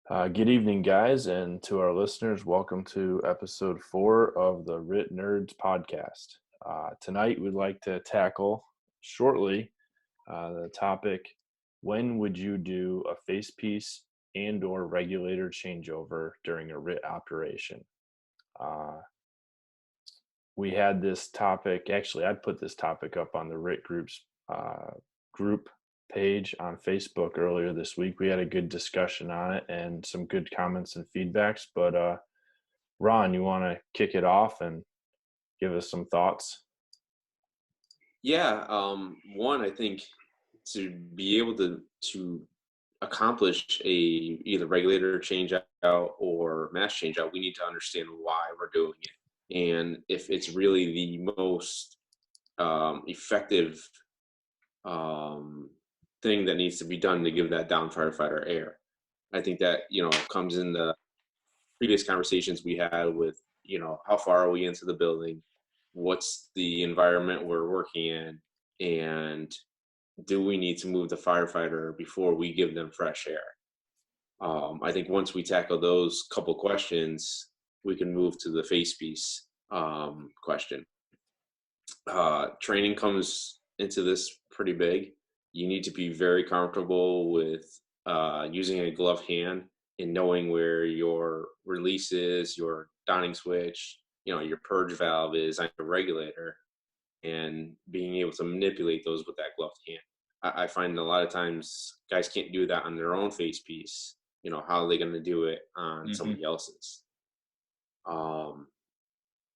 Good evening, guys, and to our listeners, welcome to episode 4 of the RIT Nerds podcast. Tonight, we'd like to tackle shortly the topic: when would you do a facepiece and/or regulator changeover during a RIT operation? Uh, we had this topic. Actually, I put this topic up on the RIT group's group page on Facebook earlier this week. We had a good discussion on it and some good comments and feedbacks. But Ron, you want to kick it off and give us some thoughts? Yeah, one, I think to be able to accomplish a either regulator change out or mass change out, we need to understand why we're doing it, and if it's really the most effective thing that needs to be done to give that down firefighter air. I think that comes in the previous conversations we had with how far are we into the building, what's the environment we're working in, and do we need to move the firefighter before we give them fresh air? I think once we tackle those couple questions, we can move to the face piece question. Training comes into this pretty big. You need to be very comfortable with using a gloved hand and knowing where your release is, your downing switch, your purge valve is on your regulator, and being able to manipulate those with that gloved hand. I find a lot of times guys can't do that on their own face piece. How are they going to do it on somebody else's? And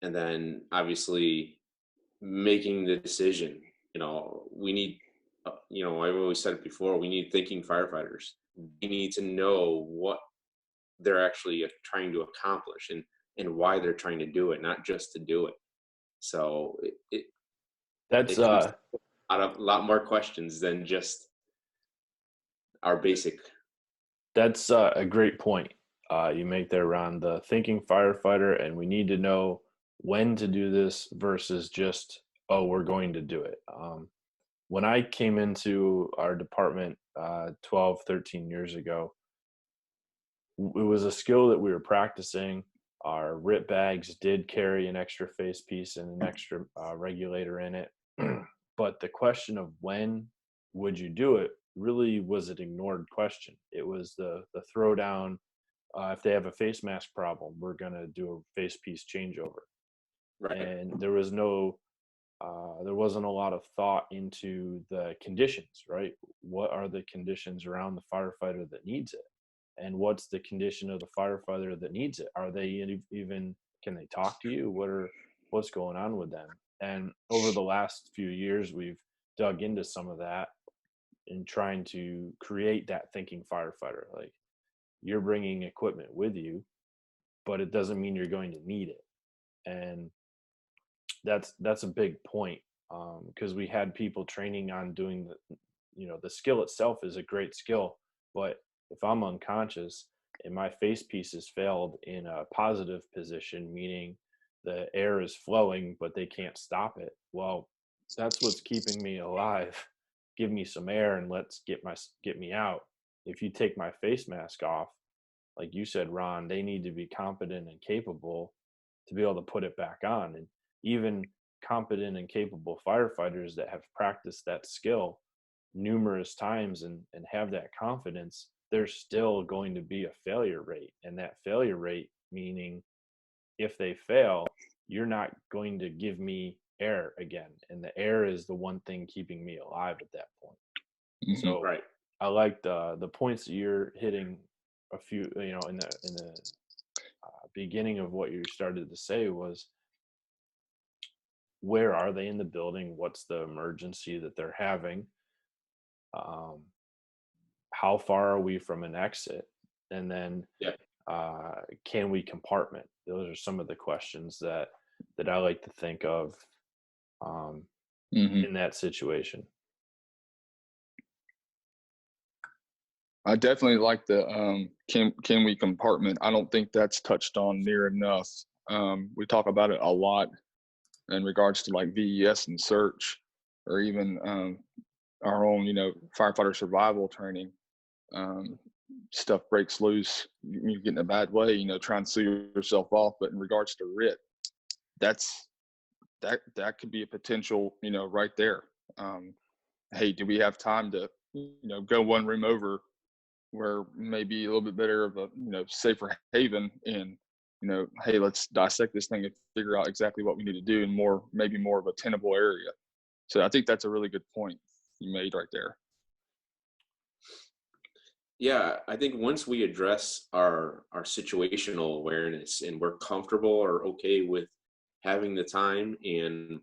then obviously making the decision. We need, I've always said it before, we need thinking firefighters. We need to know what they're actually trying to accomplish and why they're trying to do it, not just to do it. So it That's comes out of a lot more questions than just our basic. That's a great point you make there, Ron. The thinking firefighter, and we need to know when to do this versus just, oh, we're going to do it. When I came into our department 12, 13 years ago, it was a skill that we were practicing. Our RIT bags did carry an extra face piece and an extra regulator in it. But the question of when would you do it really was an ignored question. It was the throwdown. If they have a face mask problem, we're going to do a face piece changeover. Right. And there wasn't a lot of thought into the conditions, right? What are the conditions around the firefighter that needs it? And what's the condition of the firefighter that needs it? Are they even, can they talk to you? What's going on with them? And over the last few years, we've dug into some of that in trying to create that thinking firefighter. Like, you're bringing equipment with you, but it doesn't mean you're going to need it. And that's a big point, because we had people training on doing the skill itself is a great skill, but if I'm unconscious and my face piece is failed in a positive position, meaning the air is flowing but they can't stop it, well, that's what's keeping me alive. Give me some air and let's get me out. If you take my face mask off, like you said, Ron, they need to be competent and capable to be able to put it back on. And even competent and capable firefighters that have practiced that skill numerous times and have that confidence, there's still going to be a failure rate. And that failure rate, meaning if they fail, you're not going to give me air again. And the air is the one thing keeping me alive at that point. So Right. I like the points that you're hitting a few, in the beginning of what you started to say was, where are they in the building? What's the emergency that they're having? How far are we from an exit? And then can we compartment? Those are some of the questions that I like to think of in that situation. I definitely like the can we compartment. I don't think that's touched on near enough. We talk about it a lot in regards to like VES and search, or even our own firefighter survival training. stuff breaks loose, you get in a bad way, try and sue yourself off. But in regards to RIT, that could be a potential, right there. Hey, do we have time to, go one room over where maybe a little bit better of a, safer haven, and, hey, let's dissect this thing and figure out exactly what we need to do in maybe more of a tenable area. So I think that's a really good point you made right there. Yeah, I think once we address our situational awareness and we're comfortable or okay with having the time and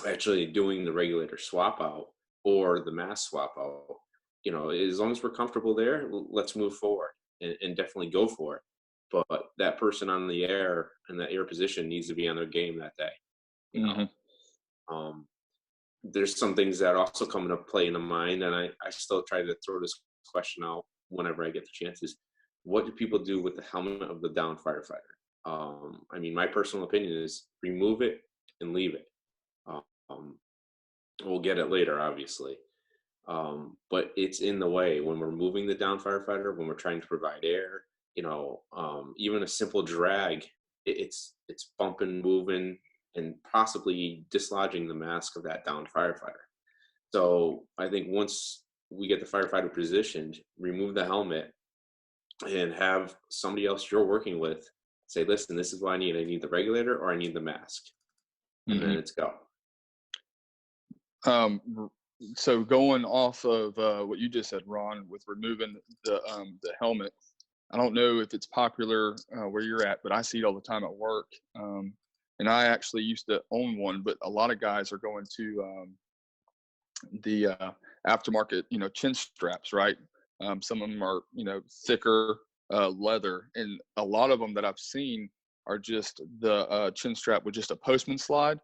actually doing the regulator swap out or the mask swap out, as long as we're comfortable there, let's move forward and definitely go for it. But that person on the air and that air position needs to be on their game that day. There's some things that also come into play in the mind, and I still try to throw this question out whenever I get the chances. What do people do with the helmet of the downed firefighter? I mean, my personal opinion is remove it and leave it. We'll get it later, obviously. But it's in the way when we're moving the downed firefighter, when we're trying to provide air, even a simple drag, it's bumping, moving, and possibly dislodging the mask of that downed firefighter. So I think once we get the firefighter positioned, remove the helmet and have somebody else you're working with say, listen, this is what I need. I need the regulator or I need the mask. And then it's go. So going off of what you just said, Ron, with removing the helmet, I don't know if it's popular where you're at, but I see it all the time at work. And I actually used to own one, but a lot of guys are going to the aftermarket, chin straps, right? Some of them are, thicker leather, and a lot of them that I've seen are just the chin strap with just a postman slide,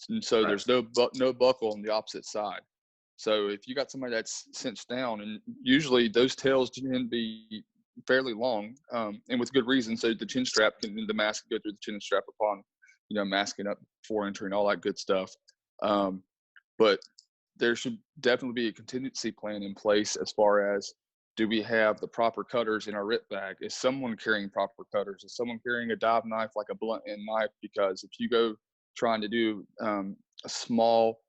and so Right. there's no buckle on the opposite side. So if you got somebody that's cinched down, and usually those tails tend to be fairly long, and with good reason, so the chin strap the mask can go through the chin strap upon, masking up before entering, all that good stuff. But there should definitely be a contingency plan in place as far as, do we have the proper cutters in our RIT bag? Is someone carrying proper cutters? Is someone carrying a dive knife, like a blunt end knife? Because if you go trying to do a small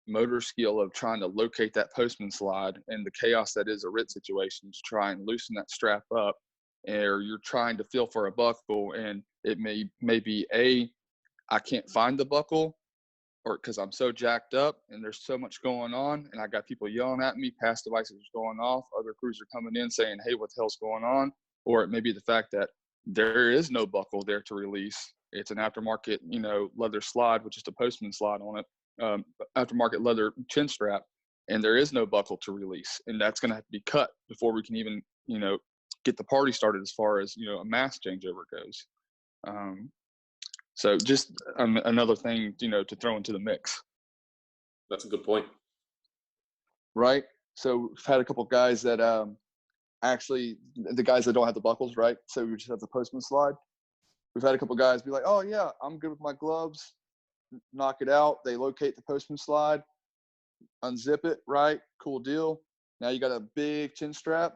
motor skill of trying to locate that postman slide and the chaos that is a RIT situation to try and loosen that strap up, or you're trying to feel for a buckle and it may be I can't find the buckle, or because I'm so jacked up and there's so much going on and I got people yelling at me, past devices going off, other crews are coming in saying, hey, what the hell's going on? Or it may be the fact that there is no buckle there to release. It's an aftermarket, leather slide with just a postman slide on it, aftermarket leather chin strap, and there is no buckle to release. And that's going to have to be cut before we can even, get the party started as far as, a mask changeover goes. So just another thing, to throw into the mix. That's a good point. Right. So we've had a couple of guys that actually, the guys that don't have the buckles, right? So we just have the postman slide. We've had a couple of guys be like, oh yeah, I'm good with my gloves. Knock it out. They locate the postman slide, unzip it, right? Cool deal. Now you got a big chin strap.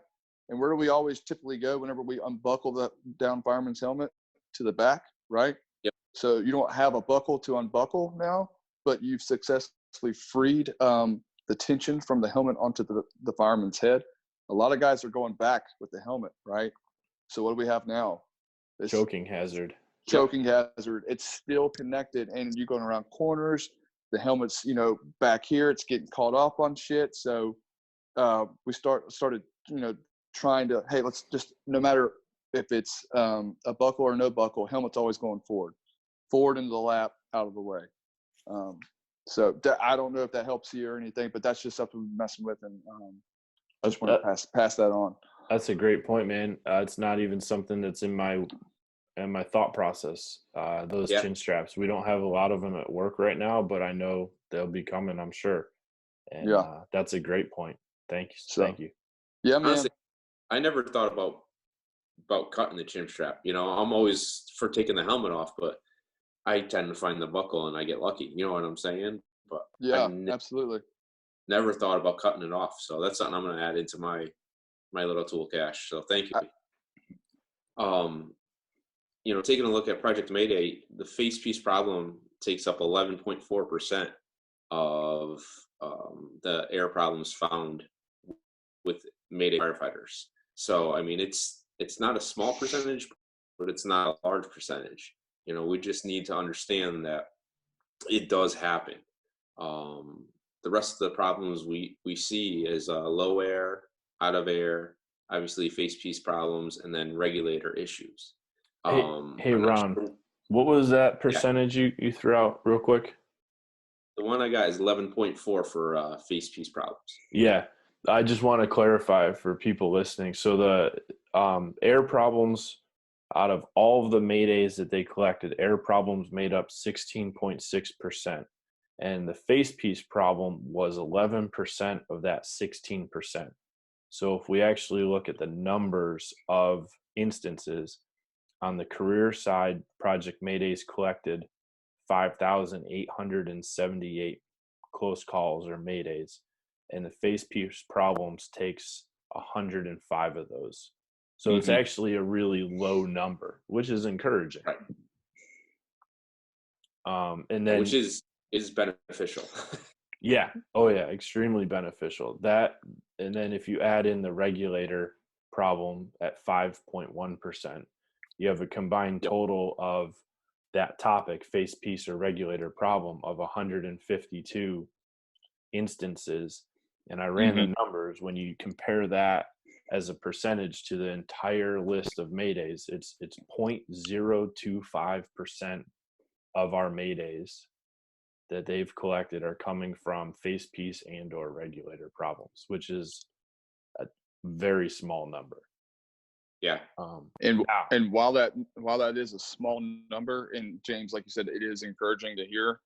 And where do we always typically go whenever we unbuckle the down fireman's helmet? To the back, right? Yep. So you don't have a buckle to unbuckle now, but you've successfully freed the tension from the helmet onto the fireman's head. A lot of guys are going back with the helmet, right? So what do we have now? This choking hazard. Choking hazard. It's still connected, and you're going around corners. The helmet's, back here. It's getting caught up on shit. So we started, trying to, hey, let's just, no matter if it's a buckle or no buckle, helmet's always going forward into the lap, out of the way. So I don't know if that helps you or anything, but that's just something we're messing with, and I just want to pass that on. That's a great point, man. It's not even something that's in my thought process. Those chin straps, we don't have a lot of them at work right now, but I know they'll be coming, I'm sure. And that's a great point. Thank you. Thank you. Yeah, man. Honestly, I never thought about cutting the chin strap. I'm always for taking the helmet off, but I tend to find the buckle and I get lucky. You know what I'm saying? But yeah, absolutely. Never thought about cutting it off. So that's something I'm going to add into my my little tool cache. So thank I, you. Taking a look at Project Mayday, the face piece problem takes up 11.4% of the air problems found with Mayday firefighters. So, I mean, it's not a small percentage, but it's not a large percentage. We just need to understand that it does happen. The rest of the problems we see is low air, out of air, obviously face piece problems, and then regulator issues. Hey, I'm not Ron, sure. what was that Yeah, percentage you threw out real quick? the one I got is 11.4 for face piece problems. Yeah, I just want to clarify for people listening. So the air problems, out of all of the Maydays that they collected, air problems made up 16.6%. And the face piece problem was 11% of that 16%. So if we actually look at the numbers of instances, on the career side, Project Maydays collected 5,878 close calls or Maydays, and the face piece problems takes 105 of those. So it's Mm-hmm. actually a really low number, which is encouraging. Right. And then, Which is beneficial. yeah, oh yeah, extremely beneficial. That, and then if you add in the regulator problem at 5.1%, you have a combined Yep. total of that topic, face piece or regulator problem, of 152 instances. And I ran the numbers. When you compare that as a percentage to the entire list of Maydays, it's 0.025% of our Maydays that they've collected are coming from face piece and or regulator problems, which is a very small number. Yeah. and Now, and while that is a small number, and James, like you said, it is encouraging to hear.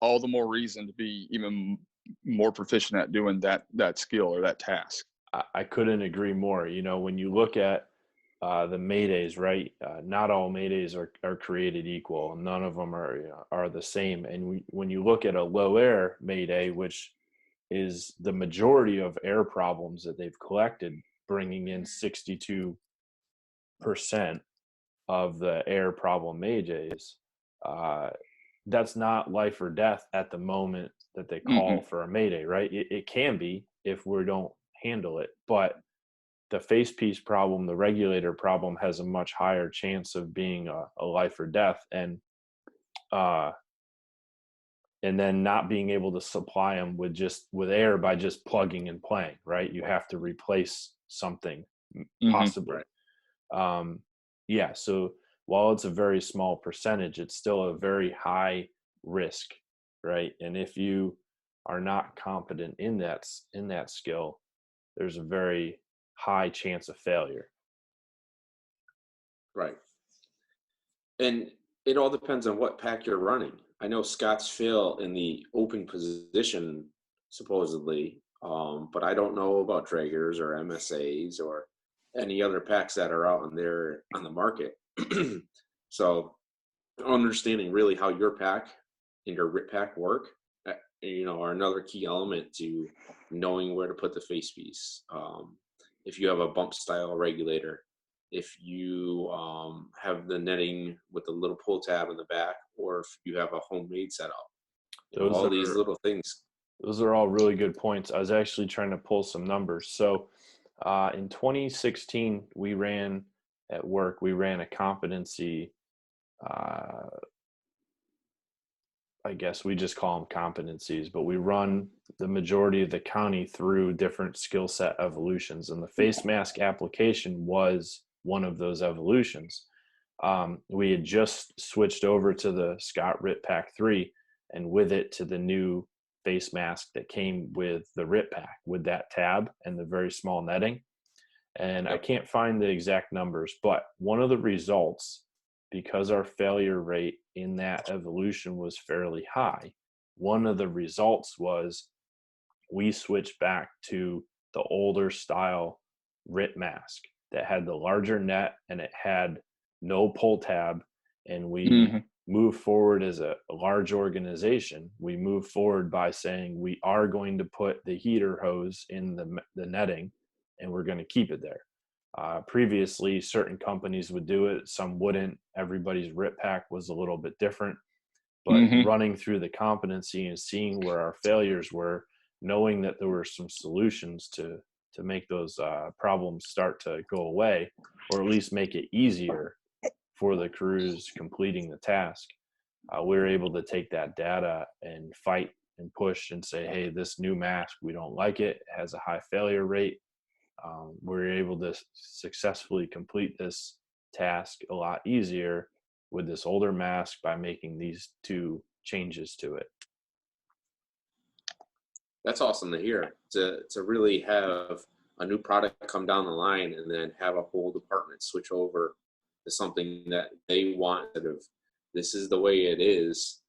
All the more reason to be even more proficient at doing that skill or that task. I couldn't agree more. When you look at the Maydays, right? Not all Maydays are created equal. None of them are the same. And when you look at a low air Mayday, which is the majority of air problems that they've collected, bringing in 62% of the air problem Maydays, that's not life or death at the moment that they call for a Mayday, right? It can be if we don't handle it, but the face piece problem, the regulator problem, has a much higher chance of being a life or death, and then not being able to supply them with air by just plugging and playing, right? You have to replace something, possibly. Right. Yeah. So while it's a very small percentage, it's still a very high risk, right? And if you are not competent in that skill, there's a very high chance of failure. Right. And it all depends on what pack you're running. I know Scott's fail in the open position, supposedly, but I don't know about Traegers or MSAs or any other packs that are out on there on the market. So understanding really how your pack and your RIT pack work, are another key element to knowing where to put the face piece. If you have a bump style regulator, if you have the netting with a little pull tab in the back, or if you have a homemade setup, all these little things. Those are all really good points. I was actually trying to pull some numbers. So in 2016, we ran a competency, I guess we just call them competencies, but we run the majority of the county through different skill set evolutions. And the face mask application was one of those evolutions. We had just switched over to the Scott RIT Pack 3, and with it to the new face mask that came with the RIT Pack, with that tab and the very small netting. And I can't find the exact numbers, but one of the results, because our failure rate in that evolution was fairly high, one of the results was we switched back to the older style RIT mask that had the larger net and it had no pull tab. And we moved forward as a large organization. We moved forward by saying we are going to put the heater hose in the netting, and we're going to keep it there. Previously, certain companies would do it, some wouldn't. Everybody's RIP pack was a little bit different, but running through the competency and seeing where our failures were, knowing that there were some solutions to make those problems start to go away, or at least make it easier for the crews completing the task. We were able to take that data and fight and push and say, hey, this new mask, we don't like it. It has a high failure rate. We're able to successfully complete this task a lot easier with this older mask by making these 2 changes to it. That's awesome to hear. To really have a new product come down the line and then have a whole department switch over to something that they want, that of this is the way it is.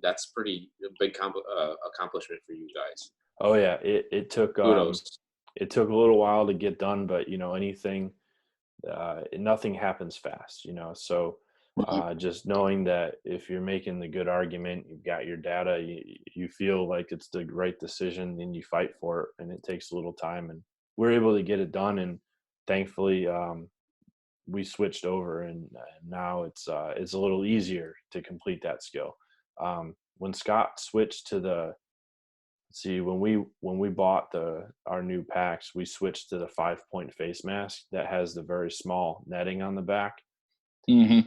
That's pretty big accomplishment for you guys. Oh yeah, it took Kudos. It took a little while to get done, but nothing happens fast, so just knowing that if you're making the good argument, you've got your data, you feel like it's the right decision, then you fight for it, and it takes a little time, and we're able to get it done. And thankfully we switched over, and now it's a little easier to complete that skill. When Scott switched to when we bought our new packs, we switched to the 5-point face mask that has the very small netting on the back. And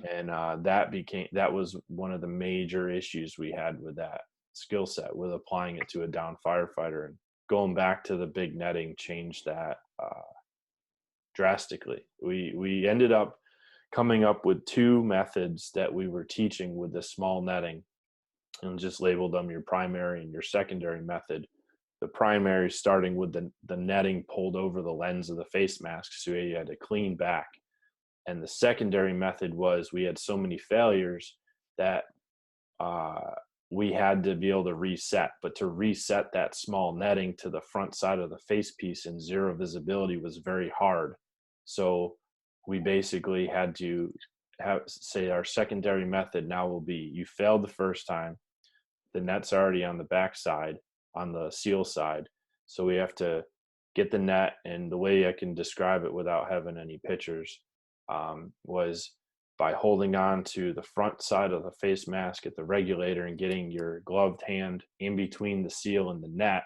that was one of the major issues we had with that skill set, with applying it to a down firefighter. And going back to the big netting changed that drastically. We ended up coming up with 2 methods that we were teaching with the small netting, and just labeled them your primary and your secondary method. The primary starting with the netting pulled over the lens of the face mask, so you had to clean back. And the secondary method was, we had so many failures that we had to be able to reset. But to reset that small netting to the front side of the face piece in 0 visibility was very hard. So we basically had to say our secondary method now will be, you failed the first time, the net's already on the back side, on the seal side, so we have to get the net. And the way I can describe it without having any pictures was by holding on to the front side of the face mask at the regulator and getting your gloved hand in between the seal and the net,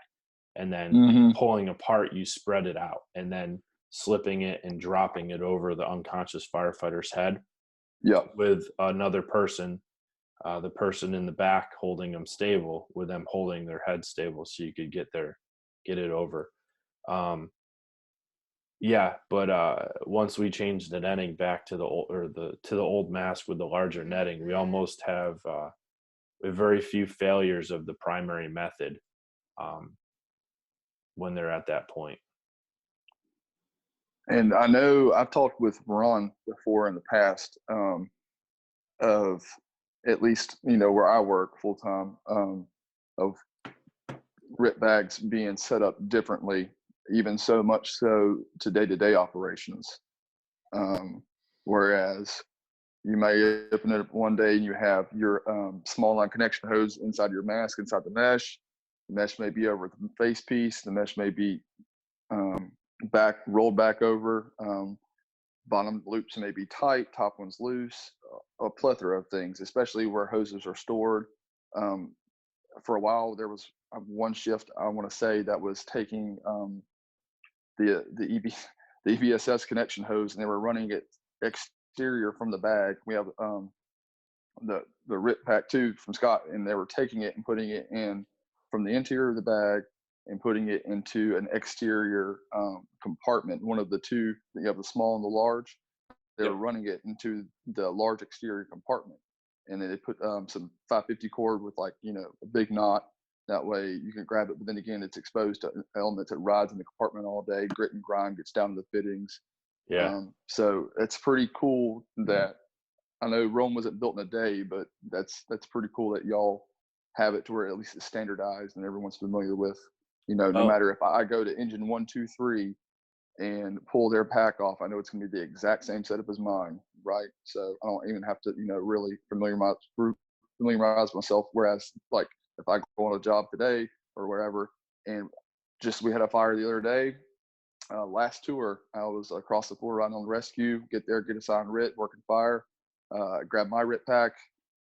and then pulling apart, you spread it out, and then slipping it and dropping it over the unconscious firefighter's head. With another person, the person in the back holding them stable, with them holding their head stable, so you could get it over. But once we changed the netting back to the old mask with the larger netting, we almost have very few failures of the primary method when they're at that point. And I know I've talked with Ron before in the past of, at least, where I work full time, of RIP bags being set up differently, even so much so to day-to-day operations. Whereas you may open it up one day and you have your small line connection hose inside your mask, inside the mesh. The mesh may be over the face piece. The mesh may be rolled back over. Bottom loops may be tight, top one's loose, a plethora of things, especially where hoses are stored. For a while, there was one shift, I want to say, that was taking the EBSS connection hose, and they were running it exterior from the bag. We have the RIP pack too from Scott, and they were taking it and putting it in from the interior of the bag and putting it into an exterior compartment, one of the 2. You have the small and the large. They were running it into the large exterior compartment, and then they put some 550 cord with, like, a big knot. That way you can grab it, but then again, it's exposed to elements that rides in the compartment all day. Grit and grind gets down to the fittings. So it's pretty cool that, I know Rome wasn't built in a day, but that's pretty cool that y'all have it to where at least it's standardized and everyone's familiar with. No matter if I go to engine 1, 2, 3 and pull their pack off, I know it's going to be the exact same setup as mine, right? So I don't even have to, really familiarize myself. Whereas, like, if I go on a job today or wherever, and just we had a fire the other day, last tour, I was across the border right on rescue, get there, get assigned RIT, working fire, grab my RIT pack.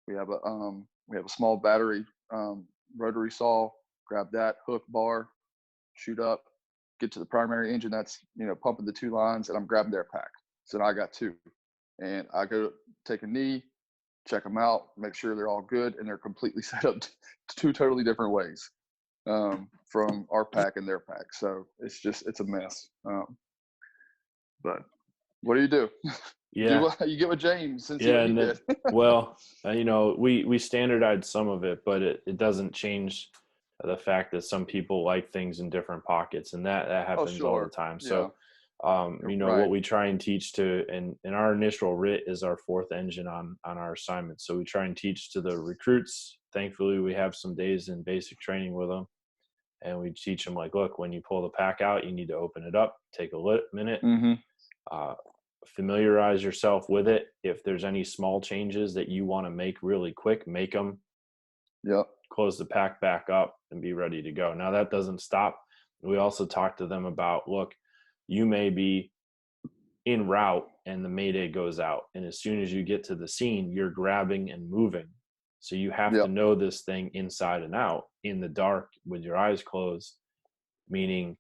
We have a small battery rotary saw, grab that, hook, bar, shoot up, get to the primary engine that's, pumping the 2 lines, and I'm grabbing their pack. So now I got 2. And I go take a knee, check them out, make sure they're all good, and they're completely set up 2 totally different ways from our pack and their pack. So it's a mess. But what do you do? Yeah. You get with James and see Yeah. what he And did. well, we standardized some of it, but it doesn't change the fact that some people like things in different pockets, and that happens all the Sure. time. Yeah. So, Right. what we try and teach and our initial RIT is our 4th engine on our assignment. So we try and teach to the recruits. Thankfully, we have some days in basic training with them, and we teach them, like, look, when you pull the pack out, you need to open it up, take a minute, familiarize yourself with it. If there's any small changes that you want to make really quick, make them. Yep. Close the pack back up and be ready to go. Now, that doesn't stop. We also talk to them about, look, you may be en route and the Mayday goes out, and as soon as you get to the scene, you're grabbing and moving. So you have to know this thing inside and out in the dark with your eyes closed, meaning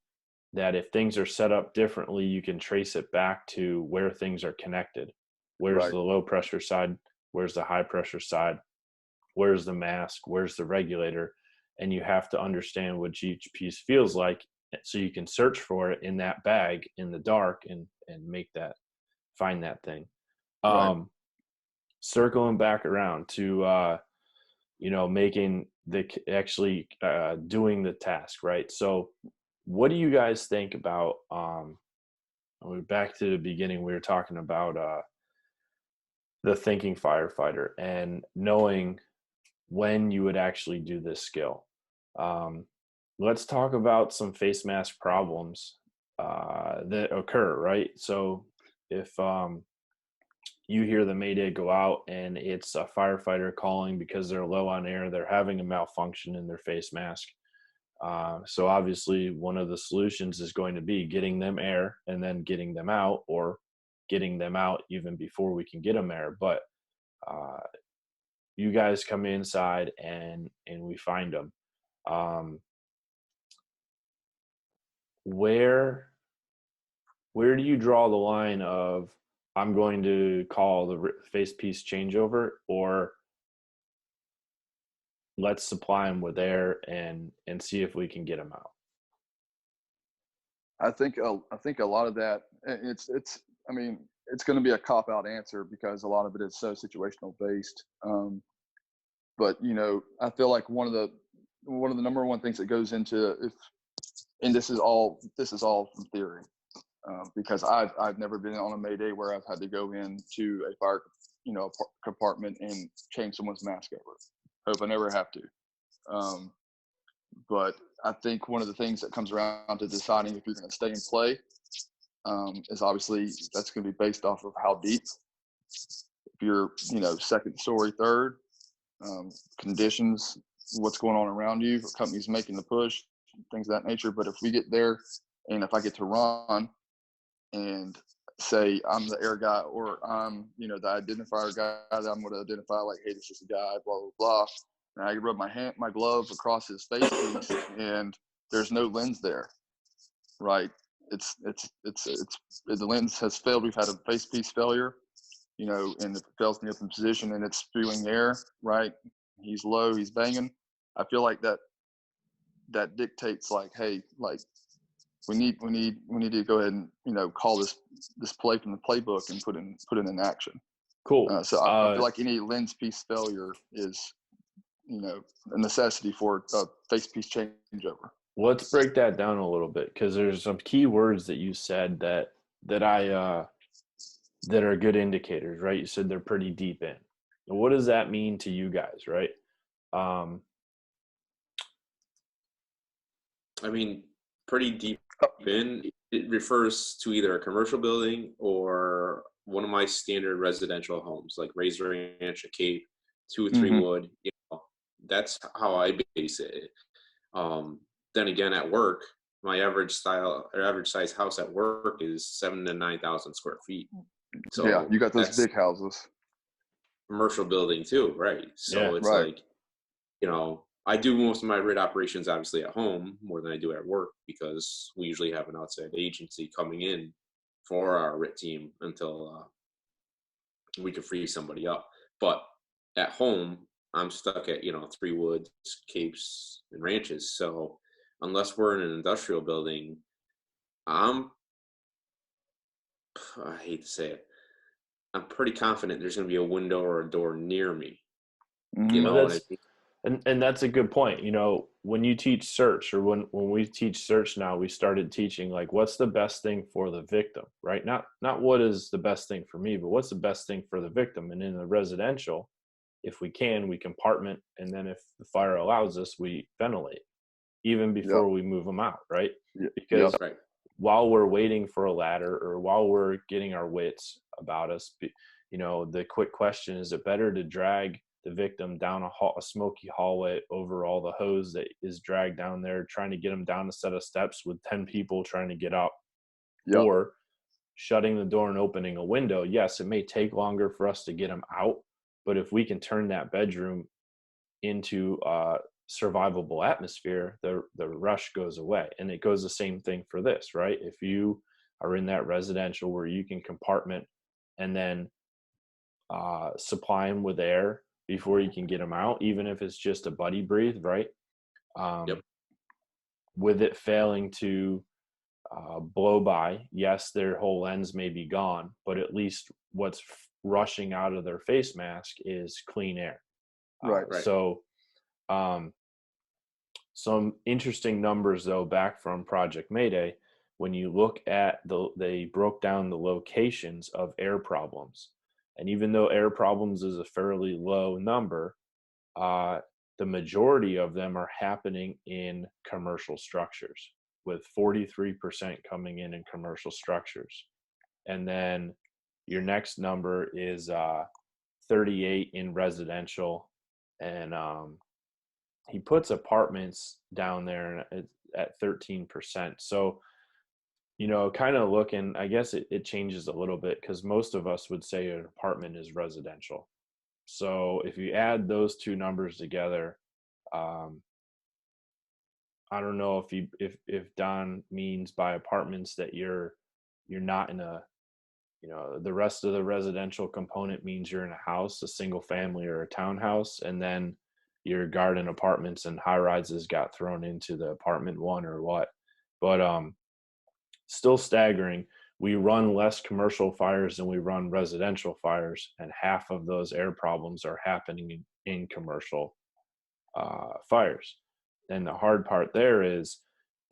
that if things are set up differently, you can trace it back to where things are connected. Where's the low pressure side? Where's the high pressure side? Where's the mask? Where's the regulator? And you have to understand what each piece feels like, so you can search for it in that bag in the dark and find that thing. Circling back around to making actually doing the task, right? So what do you guys think about back to the beginning, we were talking about the thinking firefighter and knowing when you would actually do this skill. Let's talk about some face mask problems that occur, right? So if you hear the Mayday go out and it's a firefighter calling because they're low on air, they're having a malfunction in their face mask. So obviously one of the solutions is going to be getting them air and then getting them out, or getting them out even before we can get them air. But you guys come inside and we find them. Where do you draw the line of, I'm going to call the face piece changeover, or let's supply them with air and see if we can get them out? I think a lot of that, it's going to be a cop out answer because a lot of it is so situational based. But I feel like one of the number one things that goes into, and this is all from theory, because I've never been on a Mayday where I've had to go into a fire compartment and change someone's mask over. Hope I never have to. But I think one of the things that comes around to deciding if you're going to stay and play is obviously that's going to be based off of how deep. If you're, second story, third, conditions, what's going on around you, the company's making the push, things of that nature. But if we get there and if I get to run and say I'm the air guy, or I'm, the identifier guy that I'm going to identify, like, hey, this is the guy, blah, blah, blah. And I rub my glove across his face piece and there's no lens there, right? It's the lens has failed. We've had a face piece failure, and it fails in the open position and it's spewing air, right? He's low, he's banging. I feel like that dictates, like, hey, like, we need to go ahead and call this play from the playbook and put it in action. Cool. So I feel like any lens piece failure is a necessity for a face piece changeover. Let's break that down a little bit, because there's some key words that you said that I that are good indicators, right? You said they're pretty deep in. What does that mean to you guys, right? Pretty deep in, it refers to either a commercial building or one of my standard residential homes, like Razor Ranch, a Cape, 2 or 3 wood. That's how I base it. Then again, at work, my average style or average size house at work is 7,000 to 9,000 square feet. So Yeah, you got those that's big houses. commercial building too, right? Yeah. So it's Right. like, I do most of my RIT operations obviously at home more than I do at work because we usually have an outside agency coming in for our RIT team until we can free somebody up. But at home, I'm stuck at, Three Woods, Capes, and Ranches. So unless we're in an industrial building, I'm, I hate to say it, I'm pretty confident there's going to be a window or a door near me. Mhm. Well, And I that's think, and that's a good point. When you teach search, or when we teach search now, we started teaching like what's the best thing for the victim, right? Not what is the best thing for me, but what's the best thing for the victim. And in the residential, if we can, we compartment, and then if the fire allows us, we ventilate even Yep. before we move them out, right? Yep. Because right. while we're waiting for a ladder or while we're getting our wits about us, the quick question, is it better to drag the victim down a smoky hallway over all the hose that is dragged down there, trying to get them down a set of steps with 10 people trying to get up, Yep. or shutting the door and opening a window? Yes, it may take longer for us to get them out, but if we can turn that bedroom into a survivable atmosphere, the rush goes away. And it goes the same thing for this, right? If you are in that residential where you can compartment and then supply them with air before you can get them out, even if it's just a buddy breathe, right? Yep. With it failing to blow by, yes, their whole lens may be gone, but at least what's rushing out of their face mask is clean air. Right. Right. So some interesting numbers though back from Project Mayday. When you look at they broke down the locations of air problems, and even though air problems is a fairly low number, the majority of them are happening in commercial structures, with 43% coming in commercial structures. And then your next number is 38 in residential, and he puts apartments down there at 13%. So, kind of looking, I guess it changes a little bit because most of us would say an apartment is residential. So if you add those two numbers together, I don't know if Don means by apartments that you're not in a, the rest of the residential component means you're in a house, a single family or a townhouse, and then your garden apartments and high rises got thrown into the apartment one, or what. But still staggering. We run less commercial fires than we run residential fires, and half of those air problems are happening in commercial fires. And the hard part there is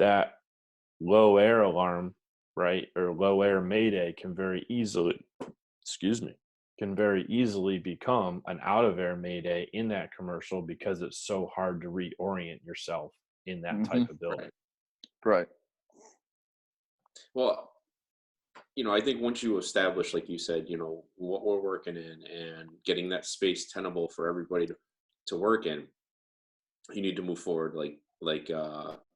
that low air alarm, right, or low air mayday can very easily become an out of air mayday in that commercial, because it's so hard to reorient yourself in that type of building. Right. Well, I think once you establish, like you said, what we're working in and getting that space tenable for everybody to work in, you need to move forward. Like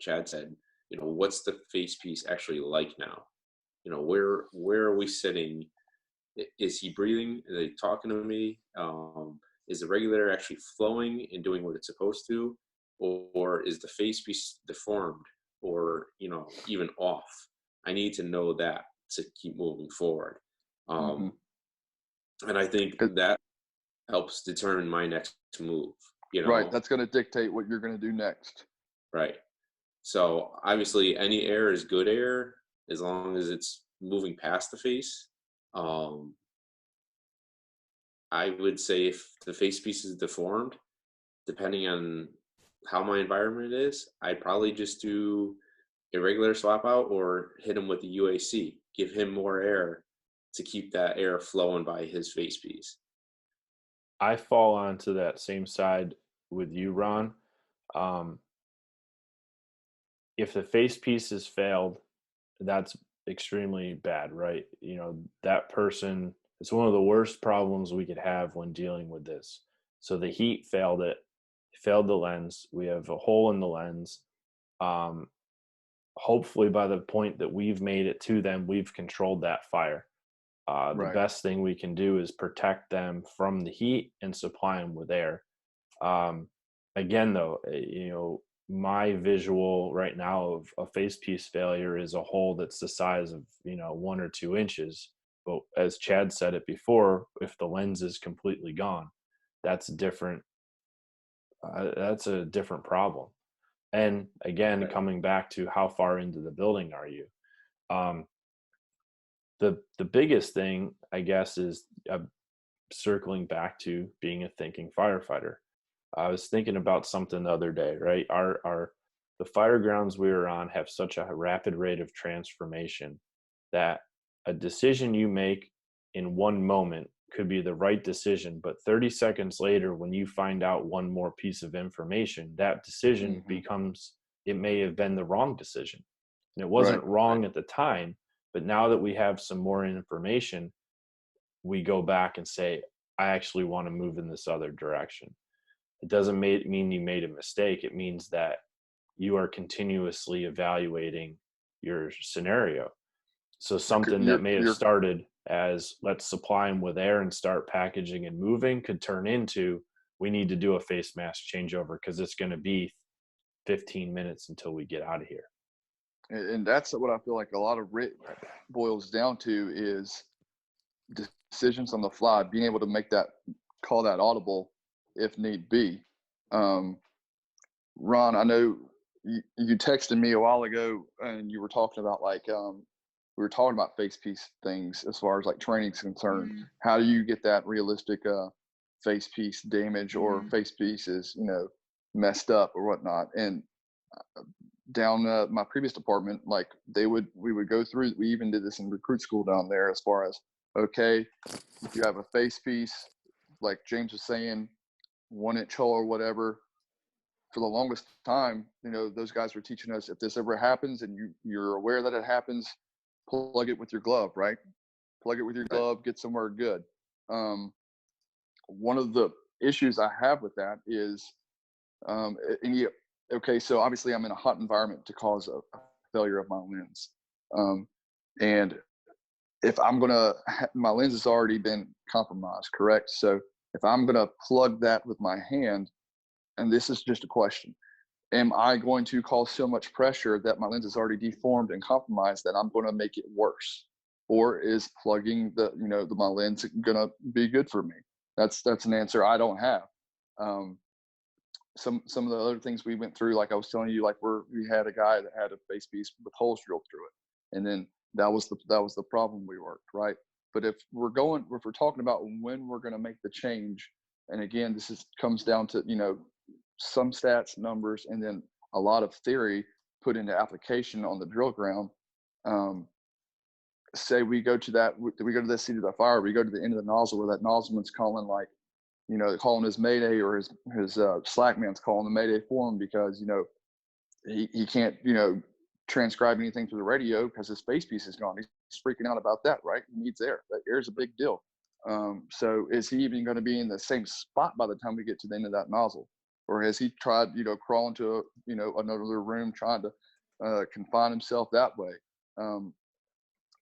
Chad said, what's the face piece actually like now? Where are we sitting? Is he breathing? Are they talking to me? Is the regulator actually flowing and doing what it's supposed to? Or is the face piece deformed or, even off? I need to know that to keep moving forward. And I think that helps determine my next move. Right. That's going to dictate what you're going to do next. Right. So obviously any air is good air as long as it's moving past the face. I would say if the face piece is deformed, depending on how my environment is, I'd probably just do a regular swap out or hit him with the UAC, give him more air to keep that air flowing by his face piece. I fall onto that same side with you, Ron. If the face piece has failed, that's extremely bad, right? That person, it's one of the worst problems we could have when dealing with this. So the heat failed the lens. We have a hole in the lens. hopefully by the point that we've made it to them, we've controlled that fire. The Right. best thing we can do is protect them from the heat and supply them with air. Um, Again, though, my visual right now of a face piece failure is a hole that's the size of 1 or 2 inches. But as Chad said it before, if the lens is completely gone, that's different. That's a different problem. And again, Right. coming back to how far into the building are you? Um, the biggest thing, I guess, is circling back to being a thinking firefighter. I was thinking about something the other day, right? Our the fire grounds we were on have such a rapid rate of transformation that a decision you make in one moment could be the right decision, but 30 seconds later, when you find out one more piece of information, that decision Hmm. becomes, it may have been the wrong decision. And it Right. wasn't wrong at the time, but now that we have some more information, we go back and say, I actually want to move in this other direction. It doesn't mean you made a mistake. It means that you are continuously evaluating your scenario. So something that may have You're started as let's supply them with air and start packaging and moving could turn into we need to do a face mask changeover because it's going to be 15 minutes until we get out of here. and that's what I feel like a lot of it boils down to is decisions on the fly, being able to make that call that audible if need be. Um, Ron, I know you texted me a while ago and you were talking about we were talking about face piece things as far as like training is concerned. How do you get that realistic face piece damage or face pieces, messed up or whatnot? And down my previous department, like we would go through. We even did this in recruit school down there, as far as okay, if you have a face piece, like James was saying, 1 inch hole or whatever. For the longest time, those guys were teaching us if this ever happens and you're aware that it happens, plug it with your glove, right? Plug it with your Right. glove, get somewhere good. One of the issues I have with that is, okay, so obviously I'm in a hot environment to cause a failure of my lens. And if I'm gonna, my lens has already been compromised, correct? So if I'm gonna plug that with my hand, and this is just a question, am I going to cause so much pressure that my lens is already deformed and compromised that I'm going to make it worse? Or is plugging my lens going to be good for me? That's an answer I don't have. Um, some of the other things we went through, like I was telling you, like we had a guy that had a face piece with holes drilled through it, and then that was the problem we worked, right? But if we're talking about when we're going to make the change, and again, comes down to some stats, numbers, and then a lot of theory put into application on the drill ground. Say we go to this seat of the fire, we go to the end of the nozzle where that nozzleman's calling calling his Mayday, or his slack man's calling the Mayday for him because he can't transcribe anything through the radio because his face piece is gone. He's freaking out about that, right? He needs air. That air is a big deal. So is he even going to be in the same spot by the time we get to the end of that nozzle, or has he tried crawl into another room trying to confine himself that way?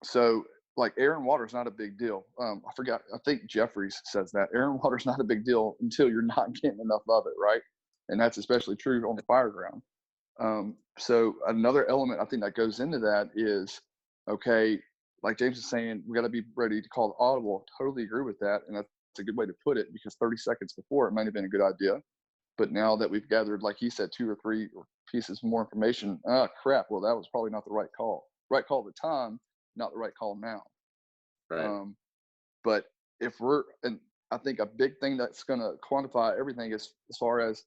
So like air and water is not a big deal. I forgot. I think Jeffries says that air and water is not a big deal until you're not getting enough of it, right? And that's especially true on the fire ground. So another element I think that goes into that is, okay, like James is saying, we got to be ready to call the audible. Totally agree with that, and that's a good way to put it because 30 seconds before it might have been a good idea, but now that we've gathered, like he said, 2 or 3 pieces more information, crap. Well, that was probably not the right call. Right call at the time, not the right call now. Right. But and I think a big thing that's going to quantify everything is as far as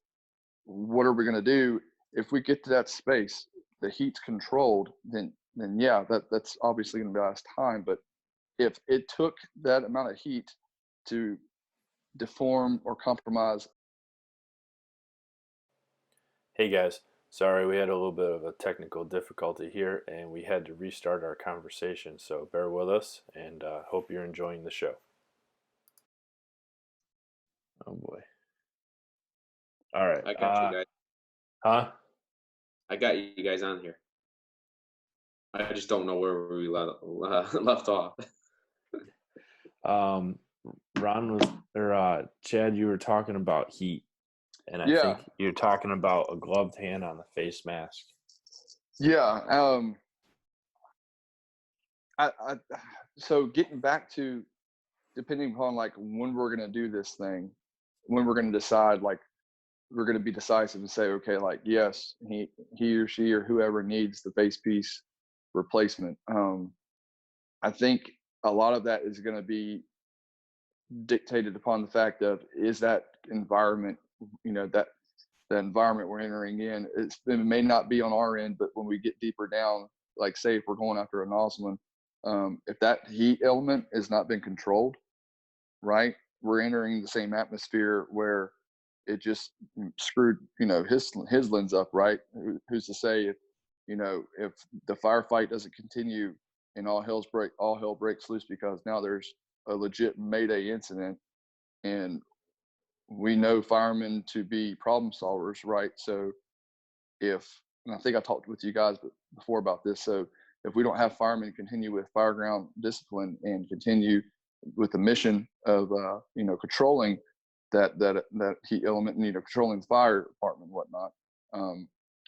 what are we going to do if we get to that space, the heat's controlled, then yeah, that's obviously going to be last time. But if it took that amount of heat to deform or compromise. Hey guys, sorry we had a little bit of a technical difficulty here and we had to restart our conversation, so bear with us and hope you're enjoying the show. Oh boy. All right. I got you guys. Huh? I got you guys on here. I just don't know where we left off. Ron was, or Chad, you were talking about heat, and I Yeah. think you're talking about a gloved hand on the face mask. Yeah. So getting back to, depending upon like when we're going to do this thing, when we're going to decide, like we're going to be decisive and say, okay, like, yes, he or she or whoever needs the face piece replacement. I think a lot of that is going to be dictated upon the fact of, is that environment, that the environment we're entering in, it may not be on our end, but when we get deeper down, like say if we're going after an Osman, if that heat element has not been controlled, right, we're entering the same atmosphere where it just screwed, his lens up, right? Who's to say if the firefight doesn't continue and all hell breaks loose because now there's a legit Mayday incident, and we know firemen to be problem solvers, right? So and I think I talked with you guys before about this. So if we don't have firemen continue with fireground discipline and continue with the mission of controlling that heat element, controlling the fire department and whatnot,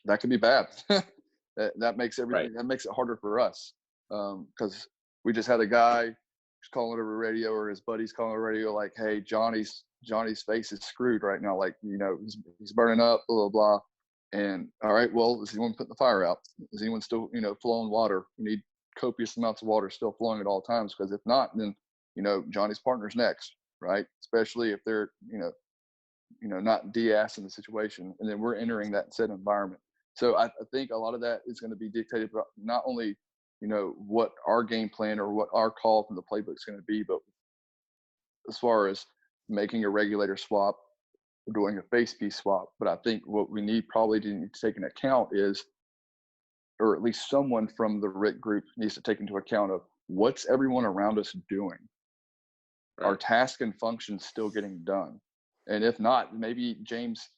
that could be bad. that makes everything Right. that makes it harder for us, because we just had a guy calling over radio, or his buddies calling over radio, like, hey, Johnny's face is screwed right now, like he's burning up, blah blah blah. And all right, well, is anyone putting the fire out? Is anyone still flowing water? We need copious amounts of water still flowing at all times, because if not, then Johnny's partner's next, right? Especially if they're not de-assing the situation, and then we're entering that said environment. So I think a lot of that is going to be dictated by not only what our game plan or what our call from the playbook is going to be, but as far as making a regulator swap, doing a face piece swap. But I think what we probably need to take into account is, or at least someone from the RIT group needs to take into account of what's everyone around us doing. Right. Are task and functions still getting done? And if not, maybe James,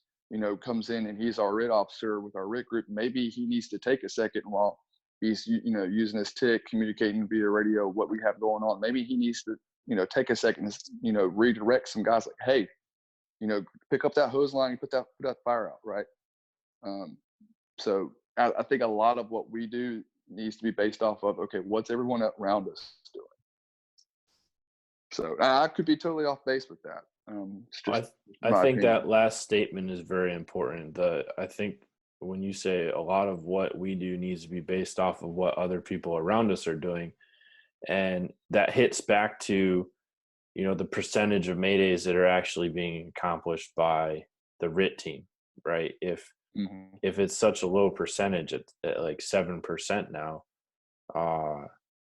comes in and he's our RIT officer with our RIT group. Maybe he needs to take a second while he's, using his tick, communicating via radio what we have going on. Maybe he needs to, take a second, redirect some guys, like, hey, pick up that hose line and put that fire out, right? So I think a lot of what we do needs to be based off of, okay, what's everyone around us doing? So I could be totally off base with that. I think that last statement is very important. I think when you say a lot of what we do needs to be based off of what other people around us are doing, and that hits back to the percentage of Maydays that are actually being accomplished by the RIT team, right? If it's such a low percentage at like 7% now,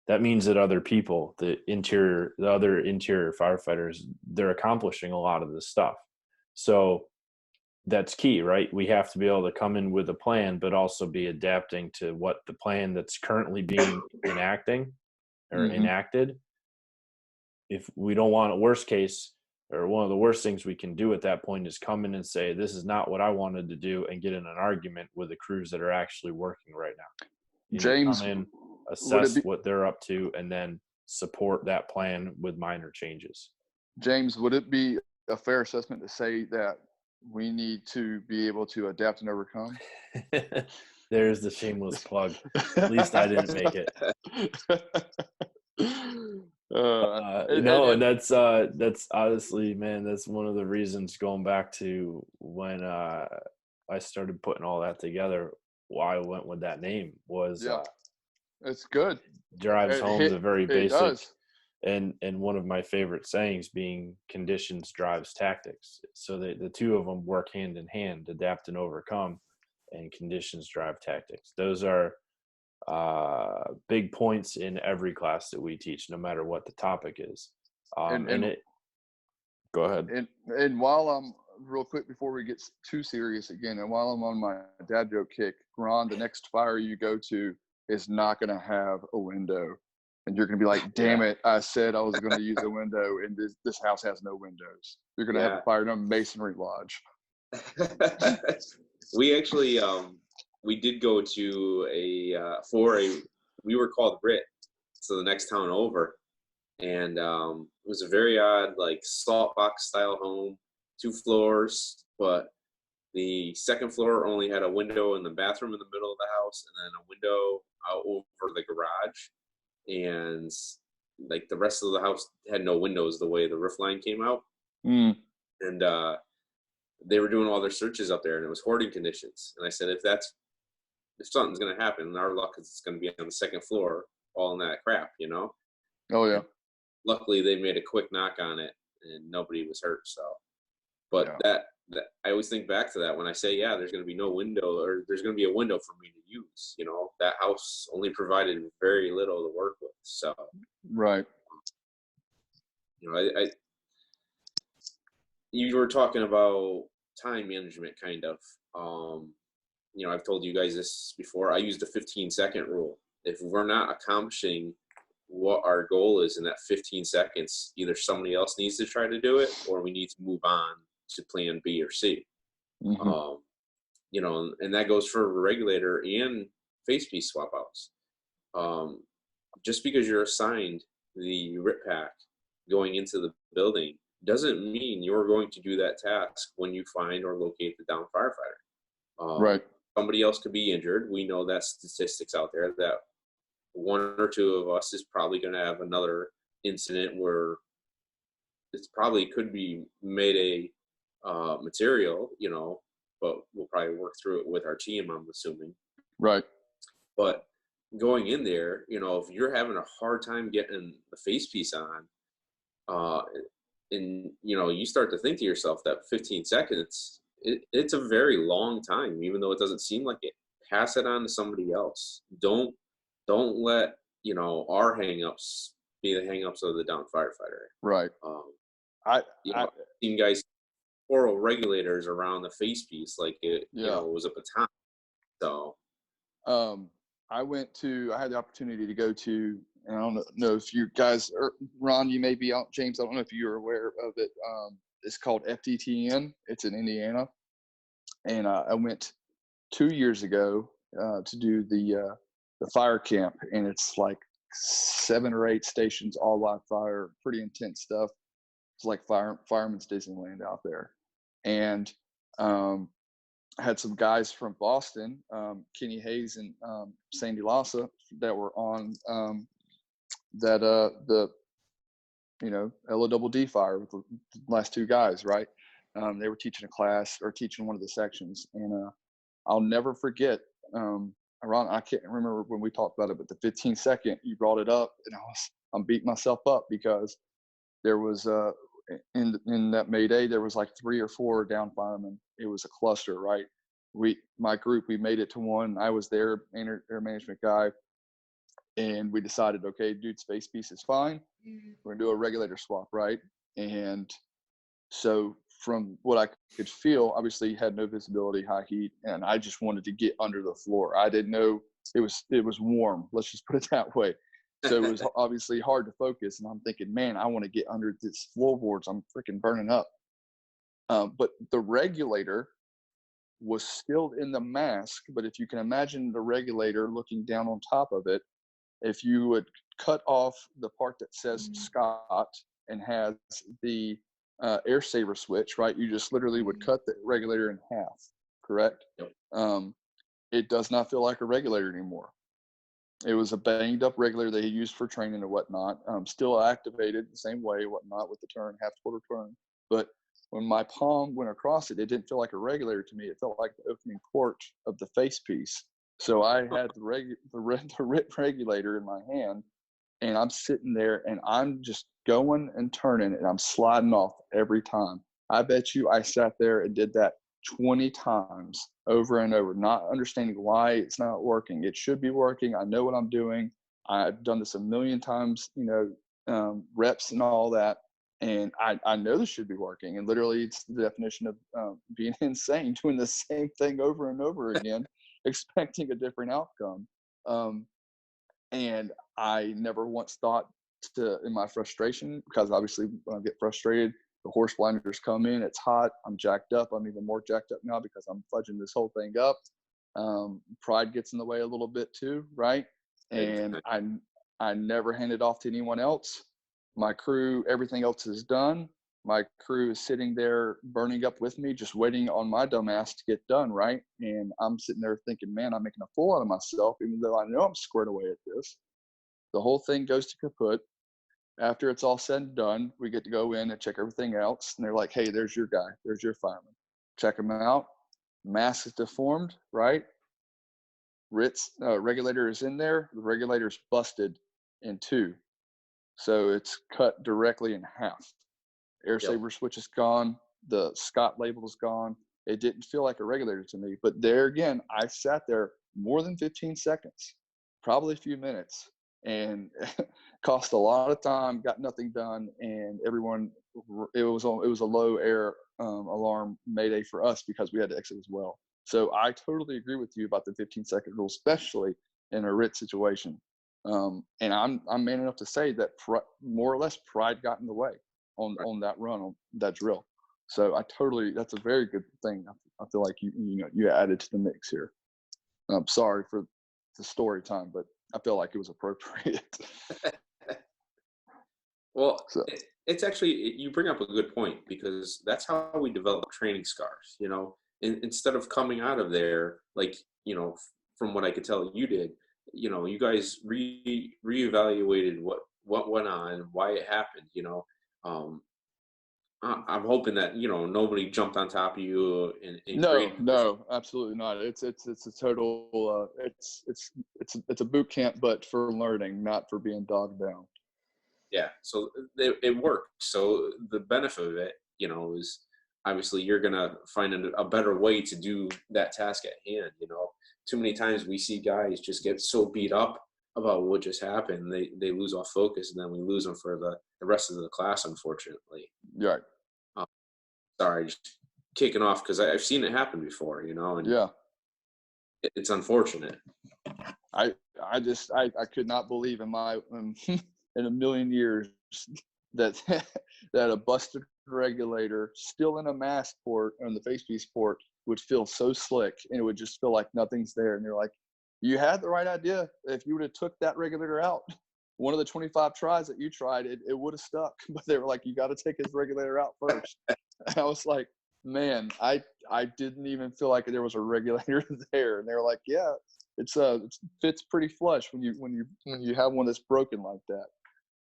that means that other people, the other interior firefighters, they're accomplishing a lot of this stuff. So that's key, right? We have to be able to come in with a plan, but also be adapting to what the plan that's currently being enacted. If we don't want a worst case, or one of the worst things we can do at that point is come in and say, this is not what I wanted to do, and get in an argument with the crews that are actually working right now. James, come in, assess what they're up to, and then support that plan with minor changes. James, would it be a fair assessment to say that we need to be able to adapt and overcome? There's the shameless plug. At least I didn't make it. And that's honestly, man, that's one of the reasons, going back to when I started putting all that together, why I went with that name was it's good. Drives home the very basic, and one of my favorite sayings being conditions drives tactics. So the two of them work hand in hand, adapt and overcome, and conditions drive tactics. Those are big points in every class that we teach, no matter what the topic is. Go ahead. And while I'm real quick before we get too serious again, and while I'm on my dad joke kick, Ron, the next fire you go to is not going to have a window, and you're going to be like, damn it, I said I was going to use a window, and this house has no windows. You're going to have a fire in a masonry lodge. We actually we did go to we were called Rit, so the next town over. And it was a very odd, like, salt box style home, 2 floors, but the second floor only had a window in the bathroom in the middle of the house, and then a window out over the garage. And like the rest of the house had no windows the way the roof line came out. Mm. And they were doing all their searches up there, and it was hoarding conditions. And I said, if something's going to happen, our luck is it's going to be on the second floor, all in that crap, you know? Oh yeah. And luckily, they made a quick knock on it, and nobody was hurt. So, but Yeah. that I always think back to that when I say, yeah, there's going to be no window, or there's going to be a window for me to use. You know, that house only provided very little to work with. So, Right. you know, you were talking about time management, kind of. You know, I've told you guys this before. I use the 15-second rule. If we're not accomplishing what our goal is in that 15 seconds, either somebody else needs to try to do it, or we need to move on to plan B or C. Mm-hmm. You know, and that goes for regulator and face piece swap outs. Just because you're assigned the RIT pack going into the building doesn't mean you're going to do that task when you find or locate the downed firefighter. Right. Somebody else could be injured. We know that statistics out there that 1 or 2 of us is probably going to have another incident where it's probably could be Mayday material, you know, but we'll probably work through it with our team, I'm assuming. Right. But going in there, you know, if you're having a hard time getting the face piece on, and, you know, you start to think to yourself that 15 seconds, it's a very long time, even though it doesn't seem like it. Pass it on to somebody else. Don't let, you know, our hangups be the hangups of the downed firefighter. Right. I've seen guys twirl regulators around the face piece like it, Yeah. you know, it was a baton. So, I had the opportunity to go to, and I don't know if you guys, Ron, you may be out, James, I don't know if you're aware of it. It's called FDTN. It's in Indiana. And I went 2 years ago to do the fire camp, and it's like 7 or 8 stations, all live fire, pretty intense stuff. It's like fireman's Disneyland out there. And I had some guys from Boston, Kenny Hayes and Sandy Lassa, that were on the LODD fire with the last 2 guys, right? They were teaching a class or teaching one of the sections, and I'll never forget. Ron, I can't remember when we talked about it, but the 15-second you brought it up, and I'm beating myself up because there was in that Mayday there was like 3 or 4 down firemen. It was a cluster, right? My group, we made it to one. I was their air management guy, and we decided, okay, dude's face piece is fine. We're gonna do a regulator swap, right? And so from what I could feel, obviously he had no visibility, high heat, and I just wanted to get under the floor. I didn't know it was warm. Let's just put it that way. So it was obviously hard to focus, and I'm thinking, man, I want to get under this floorboards. I'm freaking burning up. But the regulator was still in the mask. But if you can imagine the regulator looking down on top of it, if you would cut off the part that says Scott and has the air saver switch, right? You just literally would cut the regulator in half, correct? Yep. It does not feel like a regulator anymore. It was a banged up regulator that he used for training and whatnot, still activated the same way, whatnot, with the turn, half quarter turn. But when my palm went across it, it didn't feel like a regulator to me. It felt like the opening port of the face piece. So I had the RIT regulator in my hand, and I'm sitting there and I'm just going and turning, and I'm sliding off every time. I bet you I sat there and did that 20 times over and over, not understanding why it's not working. It should be working. I know what I'm doing. I've done this a million times, reps and all that. And I know this should be working. And literally it's the definition of being insane, doing the same thing over and over again, expecting a different outcome. And I never once thought in my frustration, because obviously when I get frustrated, the horse blinders come in, it's hot, I'm jacked up. I'm even more jacked up now because I'm fudging this whole thing up. Pride gets in the way a little bit too, right? and Exactly. I never hand it off to anyone else. My crew, everything else is done. My crew is sitting there burning up with me, just waiting on my dumb ass to get done, right? And I'm sitting there thinking, man, I'm making a fool out of myself, even though I know I'm squared away at this. The whole thing goes to kaput. After it's all said and done, we get to go in and check everything else. And they're like, hey, there's your guy. There's your fireman. Check him out. Mask is deformed, right? Regulator is in there. The regulator's busted in two. So it's cut directly in half. Air Yep. saver switch is gone. The Scott label is gone. It didn't feel like a regulator to me. But there again, I sat there more than 15 seconds, probably a few minutes, and cost a lot of time, got nothing done, and everyone, it was a low air alarm Mayday for us because we had to exit as well. So I totally agree with you about the 15-second rule, especially in a RIT situation. And I'm man enough to say that more or less pride got in the way on that run, on that drill. So that's a very good thing. I feel like you added to the mix here. I'm sorry for the story time, but I feel like it was appropriate. Well, So it's actually, you bring up a good point, because that's how we develop training scars. Instead of coming out of there, like, from what I could tell you did, you guys reevaluated what went on, why it happened. Um, I'm hoping that nobody jumped on top of you and created. no, absolutely not. It's a total it's a boot camp, but for learning, not for being dogged down. Yeah, so it worked. So the benefit of it, is obviously you're gonna find a better way to do that task at hand. Too many times we see guys just get so beat up about what just happened, they lose off focus, and then we lose them for the rest of the class, unfortunately. Right. Um, Sorry, just kicking off, because I've seen it happen before, and Yeah. it's unfortunate. I could not believe in my in a million years that that a busted regulator still in a mask port on the face piece port would feel so slick, and it would just feel like nothing's there. And you're like, you had the right idea. If you would have took that regulator out, one of the 25 tries that you tried, it would have stuck. But they were like, you got to take his regulator out first. And I was like, man, I didn't even feel like there was a regulator there. And they were like, yeah, it fits pretty flush when you have one that's broken like that.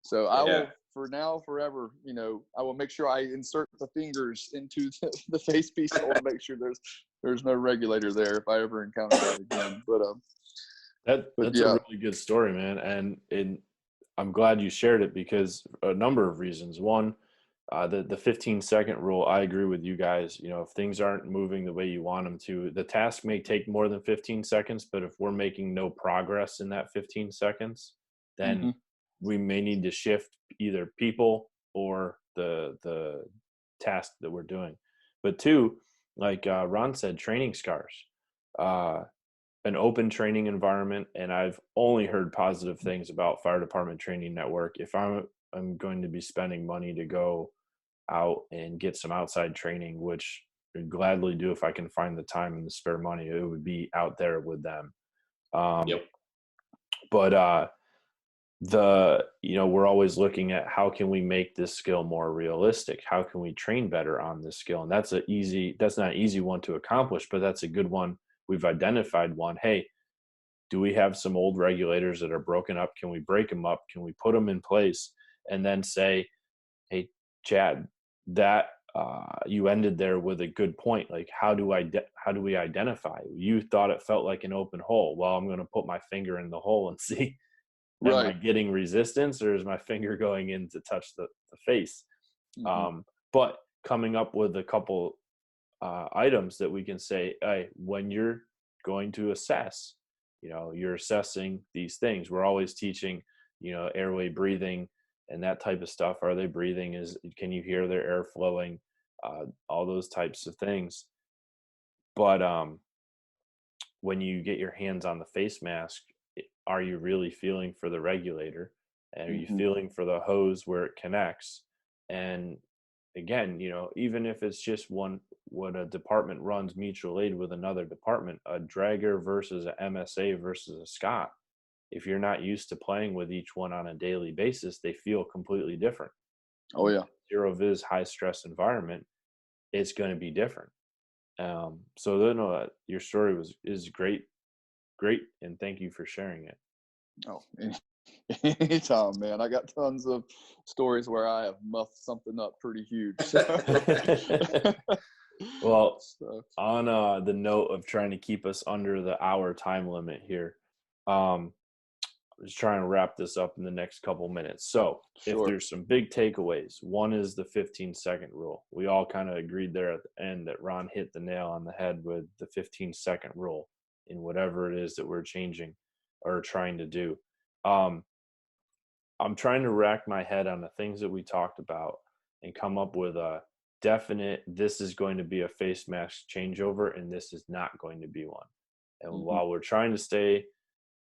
So I will, for now, forever, I will make sure I insert the fingers into the face piece. I want to make sure there's no regulator there if I ever encounter that again. But that's yeah. a really good story, man, and I'm glad you shared it, because a number of reasons. One, the 15-second rule, I agree with you guys. If things aren't moving the way you want them to, the task may take more than 15 seconds, but if we're making no progress in that 15 seconds, then we may need to shift either people or the task that we're doing. But two, like Ron said, training scars, an open training environment, and I've only heard positive things about Fire Department Training Network. If I'm going to be spending money to go out and get some outside training, which I'd gladly do if I can find the time and the spare money, it would be out there with them. Yep. But we're always looking at how can we make this skill more realistic? How can we train better on this skill? And that's not an easy one to accomplish, but that's a good one. We've identified one. Hey, do we have some old regulators that are broken up? Can we break them up? Can we put them in place? And then say, hey, Chad, that you ended there with a good point. Like, how do we identify? You thought it felt like an open hole. Well, I'm going to put my finger in the hole and see, am I getting resistance, or is my finger going in to touch the face? But coming up with a couple items that we can say, hey, when you're going to assess, you're assessing these things. We're always teaching, airway breathing and that type of stuff. Are they breathing? Can you hear their air flowing? All those types of things. But when you get your hands on the face mask, are you really feeling for the regulator? And are you feeling for the hose where it connects? And again, even if it's just when a department runs mutual aid with another department, a dragger versus a MSA versus a Scott, if you're not used to playing with each one on a daily basis, they feel completely different. Oh yeah. Zero vis, high stress environment, it's going to be different. So no, your story is great, and thank you for sharing it. Oh, anytime, man. I got tons of stories where I have muffed something up pretty huge. Well, So, on the note of trying to keep us under the hour time limit here, I'm just trying to wrap this up in the next couple minutes. So if sure. there's some big takeaways, one is the 15-second rule. We all kind of agreed there at the end that Ron hit the nail on the head with the 15-second rule in whatever it is that we're changing or trying to do. I'm trying to rack my head on the things that we talked about and come up with a definite, this is going to be a face mask changeover and this is not going to be one. And while we're trying to stay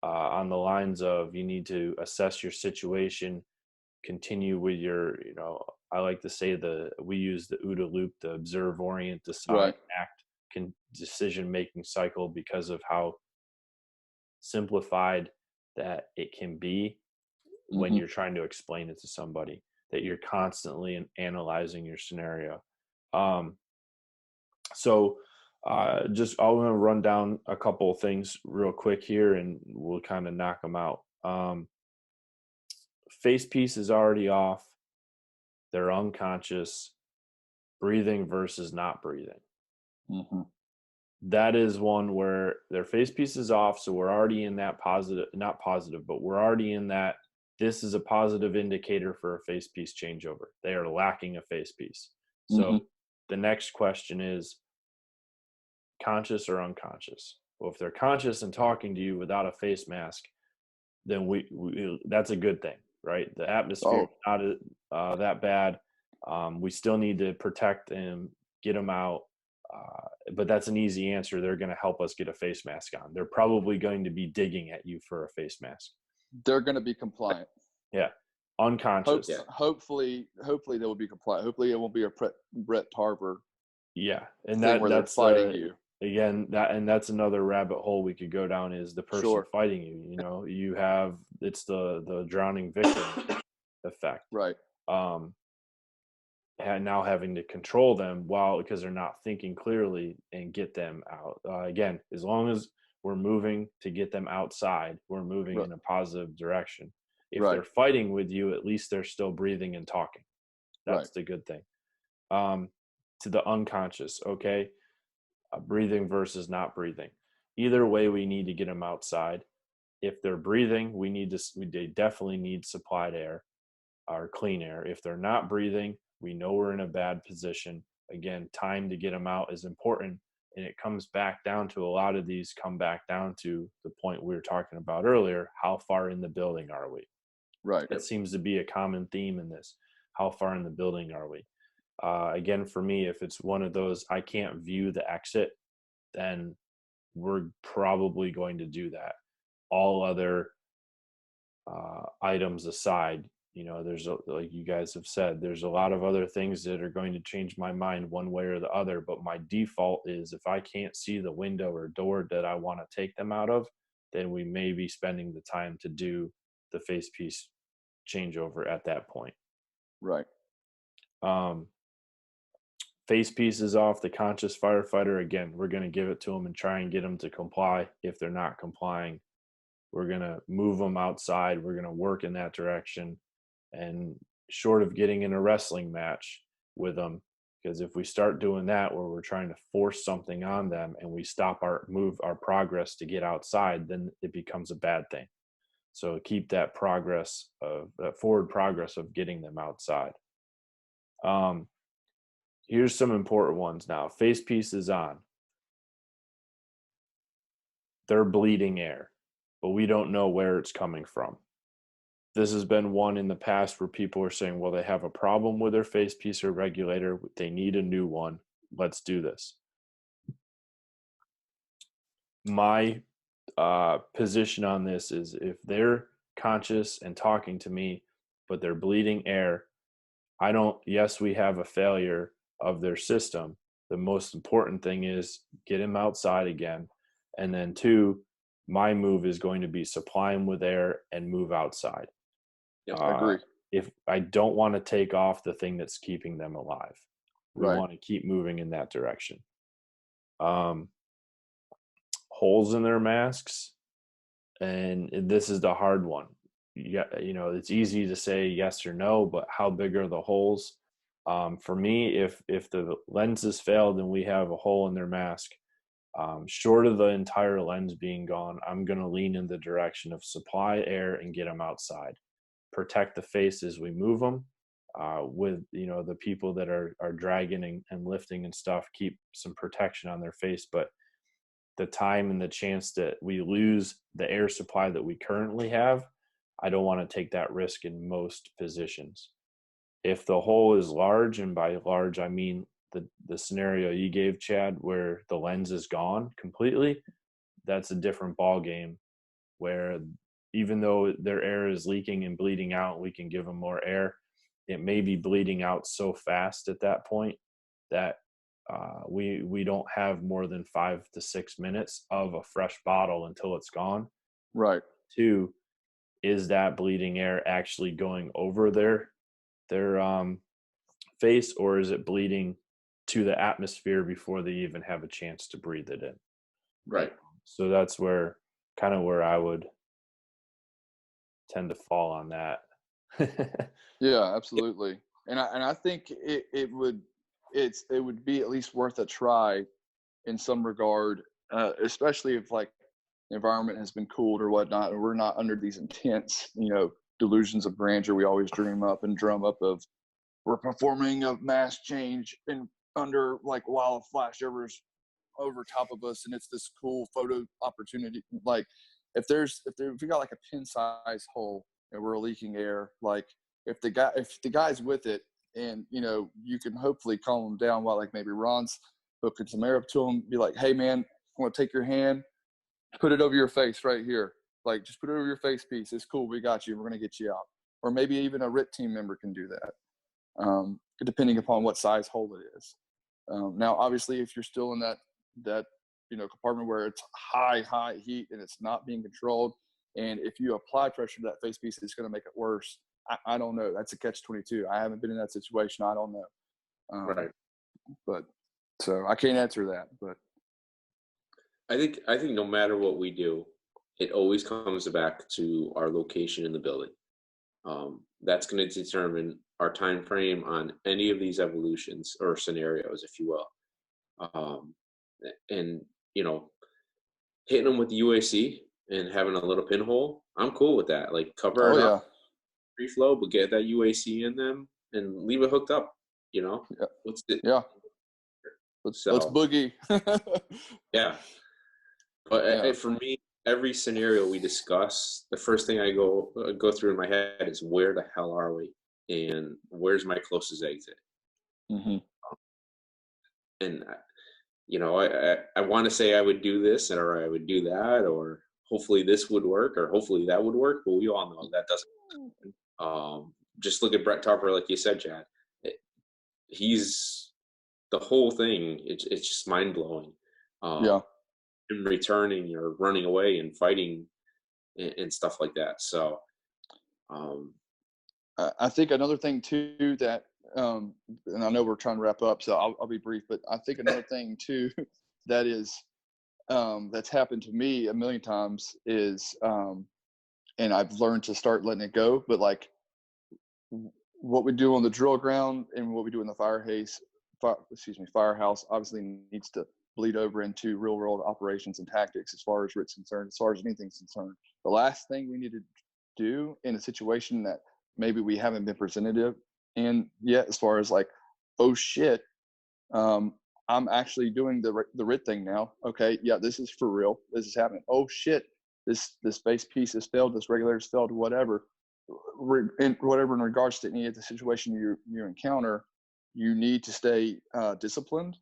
on the lines of, you need to assess your situation, continue with your, I like to say we use the OODA loop, the observe, orient, decide, Right. act, decision-making cycle, because of how simplified that it can be when you're trying to explain it to somebody, that you're constantly analyzing your scenario. So just I'm going to run down a couple of things real quick here and we'll kind of knock them out. Face piece is already off. They're unconscious. Breathing versus not breathing. That is one where their face piece is off. So we're already in that positive, not positive, but we're already in that. This is a positive indicator for a face piece changeover. They are lacking a face piece. So the next question is conscious or unconscious? Well, if they're conscious and talking to you without a face mask, then we that's a good thing, right? The atmosphere is not that bad. We still need to protect and get them out. But that's an easy answer. They're going to help us get a face mask on. They're probably going to be digging at you for a face mask. They're going to be compliant. Yeah. Unconscious. Hopefully they will be compliant. Hopefully it won't be a Brett Tarver. Yeah. And thing where that's fighting you. Again, that's another rabbit hole we could go down, is the person fighting you. You have, it's the drowning victim effect. Right. And now having to control them because they're not thinking clearly and get them out. Again, as long as we're moving to get them outside, we're moving in a positive direction. If they're fighting with you, at least they're still breathing and talking. That's the good thing. To the unconscious, okay? Breathing versus not breathing. Either way, we need to get them outside. If they're breathing, they definitely need supplied air or clean air. If they're not breathing, we know we're in a bad position. Again, time to get them out is important. And it comes back down to, a lot of these come back down to the point we were talking about earlier. How far in the building are we? Right. That seems to be a common theme in this. How far in the building are we? Again, for me, if it's one of those, I can't view the exit, then we're probably going to do that. All other items aside, there's like you guys have said, there's a lot of other things that are going to change my mind one way or the other. But my default is, if I can't see the window or door that I want to take them out of, then we may be spending the time to do the face piece changeover at that point. Right. Face piece is off. The conscious firefighter, again, we're going to give it to them and try and get them to comply. If they're not complying, we're going to move them outside. We're going to work in that direction. And short of getting in a wrestling match with them, because if we start doing that where we're trying to force something on them and we stop our progress to get outside, then it becomes a bad thing. So keep that forward progress of getting them outside. Here's some important ones now. Face piece is on. They're bleeding air, but we don't know where it's coming from. This has been one in the past where people are saying, well, they have a problem with their face piece or regulator. They need a new one. Let's do this. My position on this is, if they're conscious and talking to me, but they're bleeding air, yes, we have a failure of their system. The most important thing is get them outside again. And then 2, my move is going to be supply them with air and move outside. Yep. I agree. If I don't want to take off the thing that's keeping them alive, we Right. want to keep moving in that direction. Holes in their masks, and this is the hard one. It's easy to say yes or no, but how big are the holes? For me, if the lenses failed and we have a hole in their mask, short of the entire lens being gone, I'm going to lean in the direction of supply air and get them outside. Protect the face as we move them. With the people that are dragging and lifting and stuff, keep some protection on their face. But the time and the chance that we lose the air supply that we currently have, I don't want to take that risk in most positions. If the hole is large, and by large I mean the scenario you gave, Chad, where the lens is gone completely, that's a different ball game, where even though their air is leaking and bleeding out, we can give them more air. It may be bleeding out so fast at that point that we don't have more than 5 to 6 minutes of a fresh bottle until it's gone. Right. 2, is that bleeding air actually going over their face, or is it bleeding to the atmosphere before they even have a chance to breathe it in? Right. So that's where I would tend to fall on that. Yeah, absolutely. And I think it would be at least worth a try in some regard, especially if like the environment has been cooled or whatnot, and we're not under these intense, delusions of grandeur we always dream up and drum up of. We're performing a mass change and under like wild flashovers over top of us, and it's this cool photo opportunity. Like if we got like a pin size hole and we're leaking air, like if the guy's with it, and you can hopefully calm him down while like maybe Ron's hooking some air up to him, be like, hey man, I want to take your hand, put it over your face right here, like just put it over your face piece. It's cool, we got you, we're gonna get you out. Or maybe even a RIT team member can do that, depending upon what size hole it is. Now obviously if you're still in that compartment where it's high heat and it's not being controlled, and if you apply pressure to that face piece, it's going to make it worse. I don't know. That's a catch-22. I haven't been in that situation. I don't know. Right. But so I can't answer that. But I think no matter what we do, it always comes back to our location in the building. That's going to determine our time frame on any of these evolutions or scenarios, if you will. And hitting them with the UAC and having a little pinhole, I'm cool with that. Like cover it up, free flow, but get that UAC in them and leave it hooked up. Yeah. What's it? Yeah. Let's boogie. Yeah. But for me, every scenario we discuss, the first thing I go through in my head is where the hell are we, and where's my closest exit. Mm-hmm. And I want to say I would do this or I would do that, or hopefully this would work or hopefully that would work, but we all know that doesn't. Just look at Brett Tarver, like you said, Chad. He's the whole thing. It's just mind blowing. Him returning or running away and fighting and stuff like that. So, I think another thing too that, and I know we're trying to wrap up, so I'll be brief, but I think another thing too that is that's happened to me a million times is, and I've learned to start letting it go, but like what we do on the drill ground and what we do in the firehouse obviously needs to bleed over into real world operations and tactics as far as RIT's concerned, as far as anything's concerned. The last thing we need to do in a situation that maybe we haven't been presented in yet, as far as like, oh shit, I'm actually doing the RIT thing now. Okay, yeah, this is for real. This is happening. Oh shit, this base piece has failed. This regulator's failed. Whatever, in regards to any of the situation you encounter, you need to stay disciplined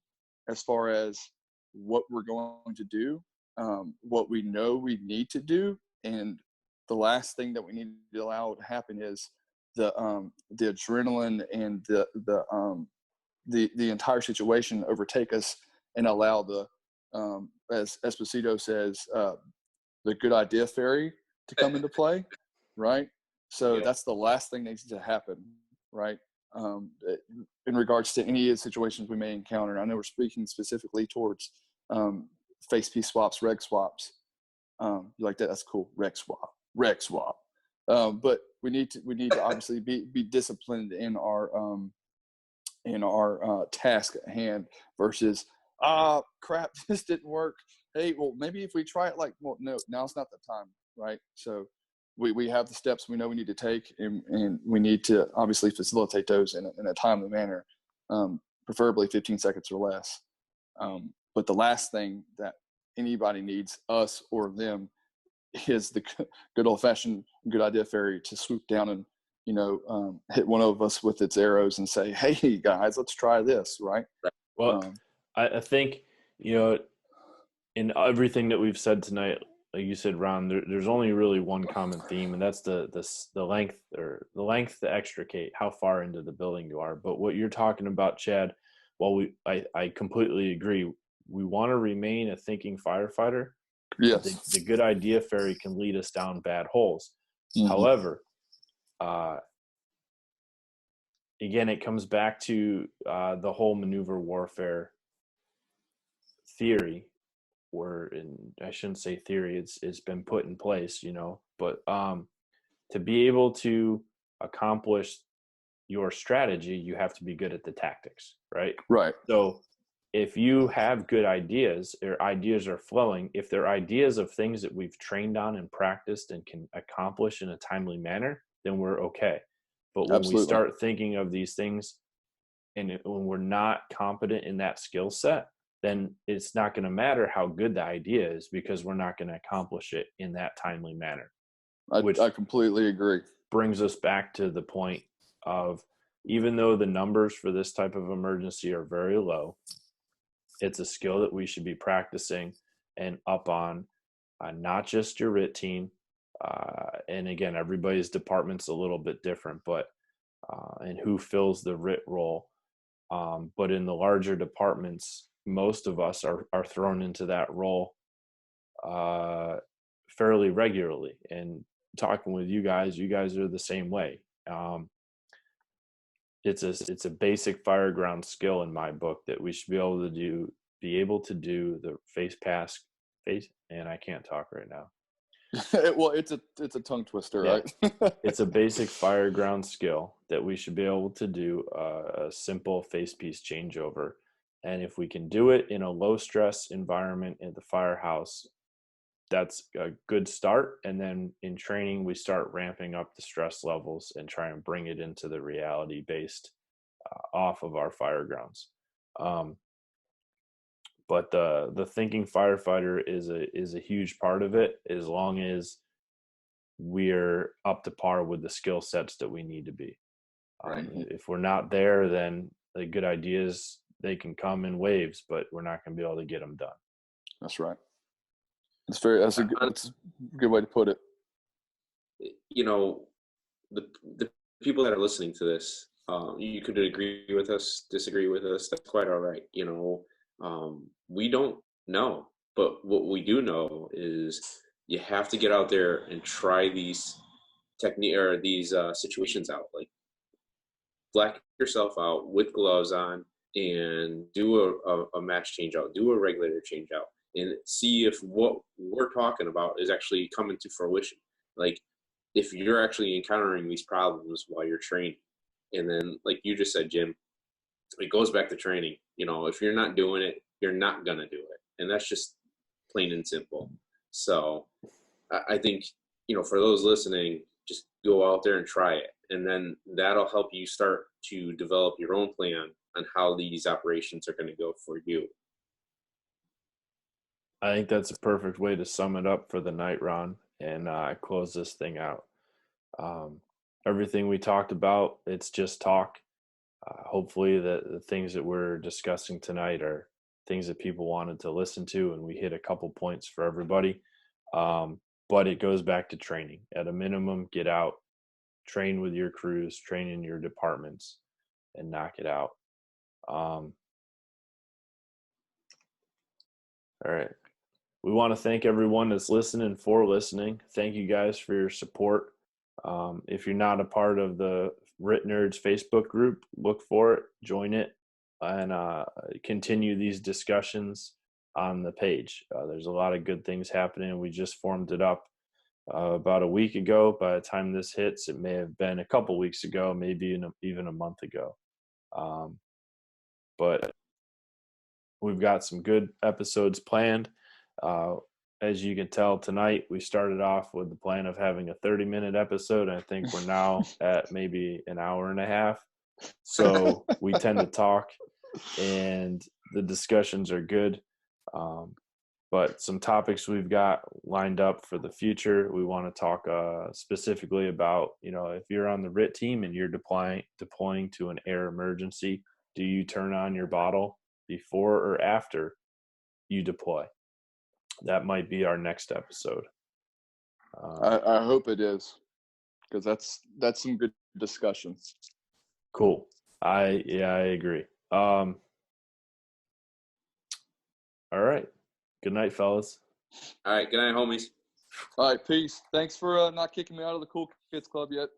as far as what we're going to do, what we know we need to do, and the last thing that we need to allow to happen is the adrenaline and the entire situation overtake us and allow the as Esposito says, the good idea fairy to come into play, right? So Yeah. that's the last thing that needs to happen, right? In regards to any situations we may encounter. I know we're speaking specifically towards face piece swaps, reg swaps. You like that? That's cool. Reg swap. But we need to obviously be disciplined in our task at hand versus crap, this didn't work. Hey, well, maybe if we try it, like, well, no, now's not the time, right? So we have the steps we know we need to take, and we need to obviously facilitate those in a timely manner, preferably 15 seconds or less. But the last thing that anybody needs, us or them, is the good old-fashioned good idea fairy to swoop down and hit one of us with its arrows and say, hey guys, let's try this, right? Well, I think, in everything that we've said tonight, like you said, Ron, there's only really one common theme, and that's the length, or the length to extricate how far into the building you are. But what you're talking about, Chad, while I completely agree, we want to remain a thinking firefighter. Yes. The good idea fairy can lead us down bad holes. Mm-hmm. However, again, it comes back to the whole maneuver warfare theory, I shouldn't say theory, it's been put in place, but to be able to accomplish your strategy, you have to be good at the tactics, right? Right. So if you have good ideas, or ideas are flowing, if they're ideas of things that we've trained on and practiced and can accomplish in a timely manner, then we're okay. But when we start thinking of these things and when we're not competent in that skill set, then it's not going to matter how good the idea is, because we're not going to accomplish it in that timely manner. I completely agree. Brings us back to the point of, even though the numbers for this type of emergency are very low, it's a skill that we should be practicing and up on, not just your RIT team. And again, everybody's department's a little bit different, but and who fills the RIT role. But in the larger departments, most of us are thrown into that role fairly regularly. And talking with you guys are the same way. It's a basic fireground skill in my book that we should be able to do the face, and I can't talk right now. Well, it's a tongue twister, Yeah. right? It's a basic fireground skill that we should be able to do a simple face piece changeover. And if we can do it in a low stress environment in the firehouse, that's a good start. And then in training, we start ramping up the stress levels and try and bring it into the reality based off of our firegrounds. But the thinking firefighter is a huge part of it, as long as we're up to par with the skill sets that we need to be. Right. If we're not there, then the good ideas, they can come in waves, but we're not going to be able to get them done. That's right. That's a good way to put it. The people that are listening to this, you could agree with us, disagree with us. That's quite all right. We don't know, but what we do know is you have to get out there and try these situations out. Like, black yourself out with gloves on and do a match change out, do a regulator change out, and see if what we're talking about is actually coming to fruition. Like, if you're actually encountering these problems while you're training. And then, like you just said, Jim, it goes back to training. If you're not doing it, you're not going to do it. And that's just plain and simple. So I think, for those listening, just go out there and try it. And then that'll help you start to develop your own plan on how these operations are going to go for you. I think that's a perfect way to sum it up for the night, Ron, and close this thing out. Everything we talked about, it's just talk. Hopefully the things that we're discussing tonight are things that people wanted to listen to, and we hit a couple points for everybody. But it goes back to training. At a minimum, get out, train with your crews, train in your departments, and knock it out. All right. we want to thank everyone that's listening for listening. Thank you guys for your support. If you're not a part of the Writ Nerds Facebook group, look for it, join it, and continue these discussions on the page. There's a lot of good things happening. We just formed it up about a week ago. By the time this hits, it may have been a couple weeks ago, maybe even a month ago. But we've got some good episodes planned. As you can tell tonight, we started off with the plan of having a 30-minute episode. I think we're now at maybe an hour and a half. So we tend to talk, and the discussions are good. But some topics we've got lined up for the future. We want to talk specifically about, if you're on the RIT team and you're deploying to an air emergency, do you turn on your bottle before or after you deploy? That might be our next episode. I hope it is, because that's some good discussion. Cool. I agree. All right. Good night, fellas. All right. Good night, homies. All right, peace. Thanks for not kicking me out of the Cool Kids Club yet.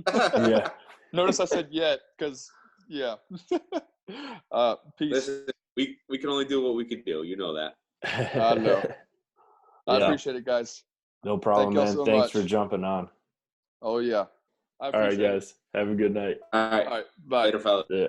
Yeah. Notice I said yet, because yeah. Peace. Listen, we can only do what we could do. You know that. I know. I Yeah. appreciate it, guys. No problem, Thank y'all man. so Thanks much. for jumping on. Oh yeah. I All right, appreciate guys. Have a good night. All right. All right. Bye. Later, fellas. Yeah.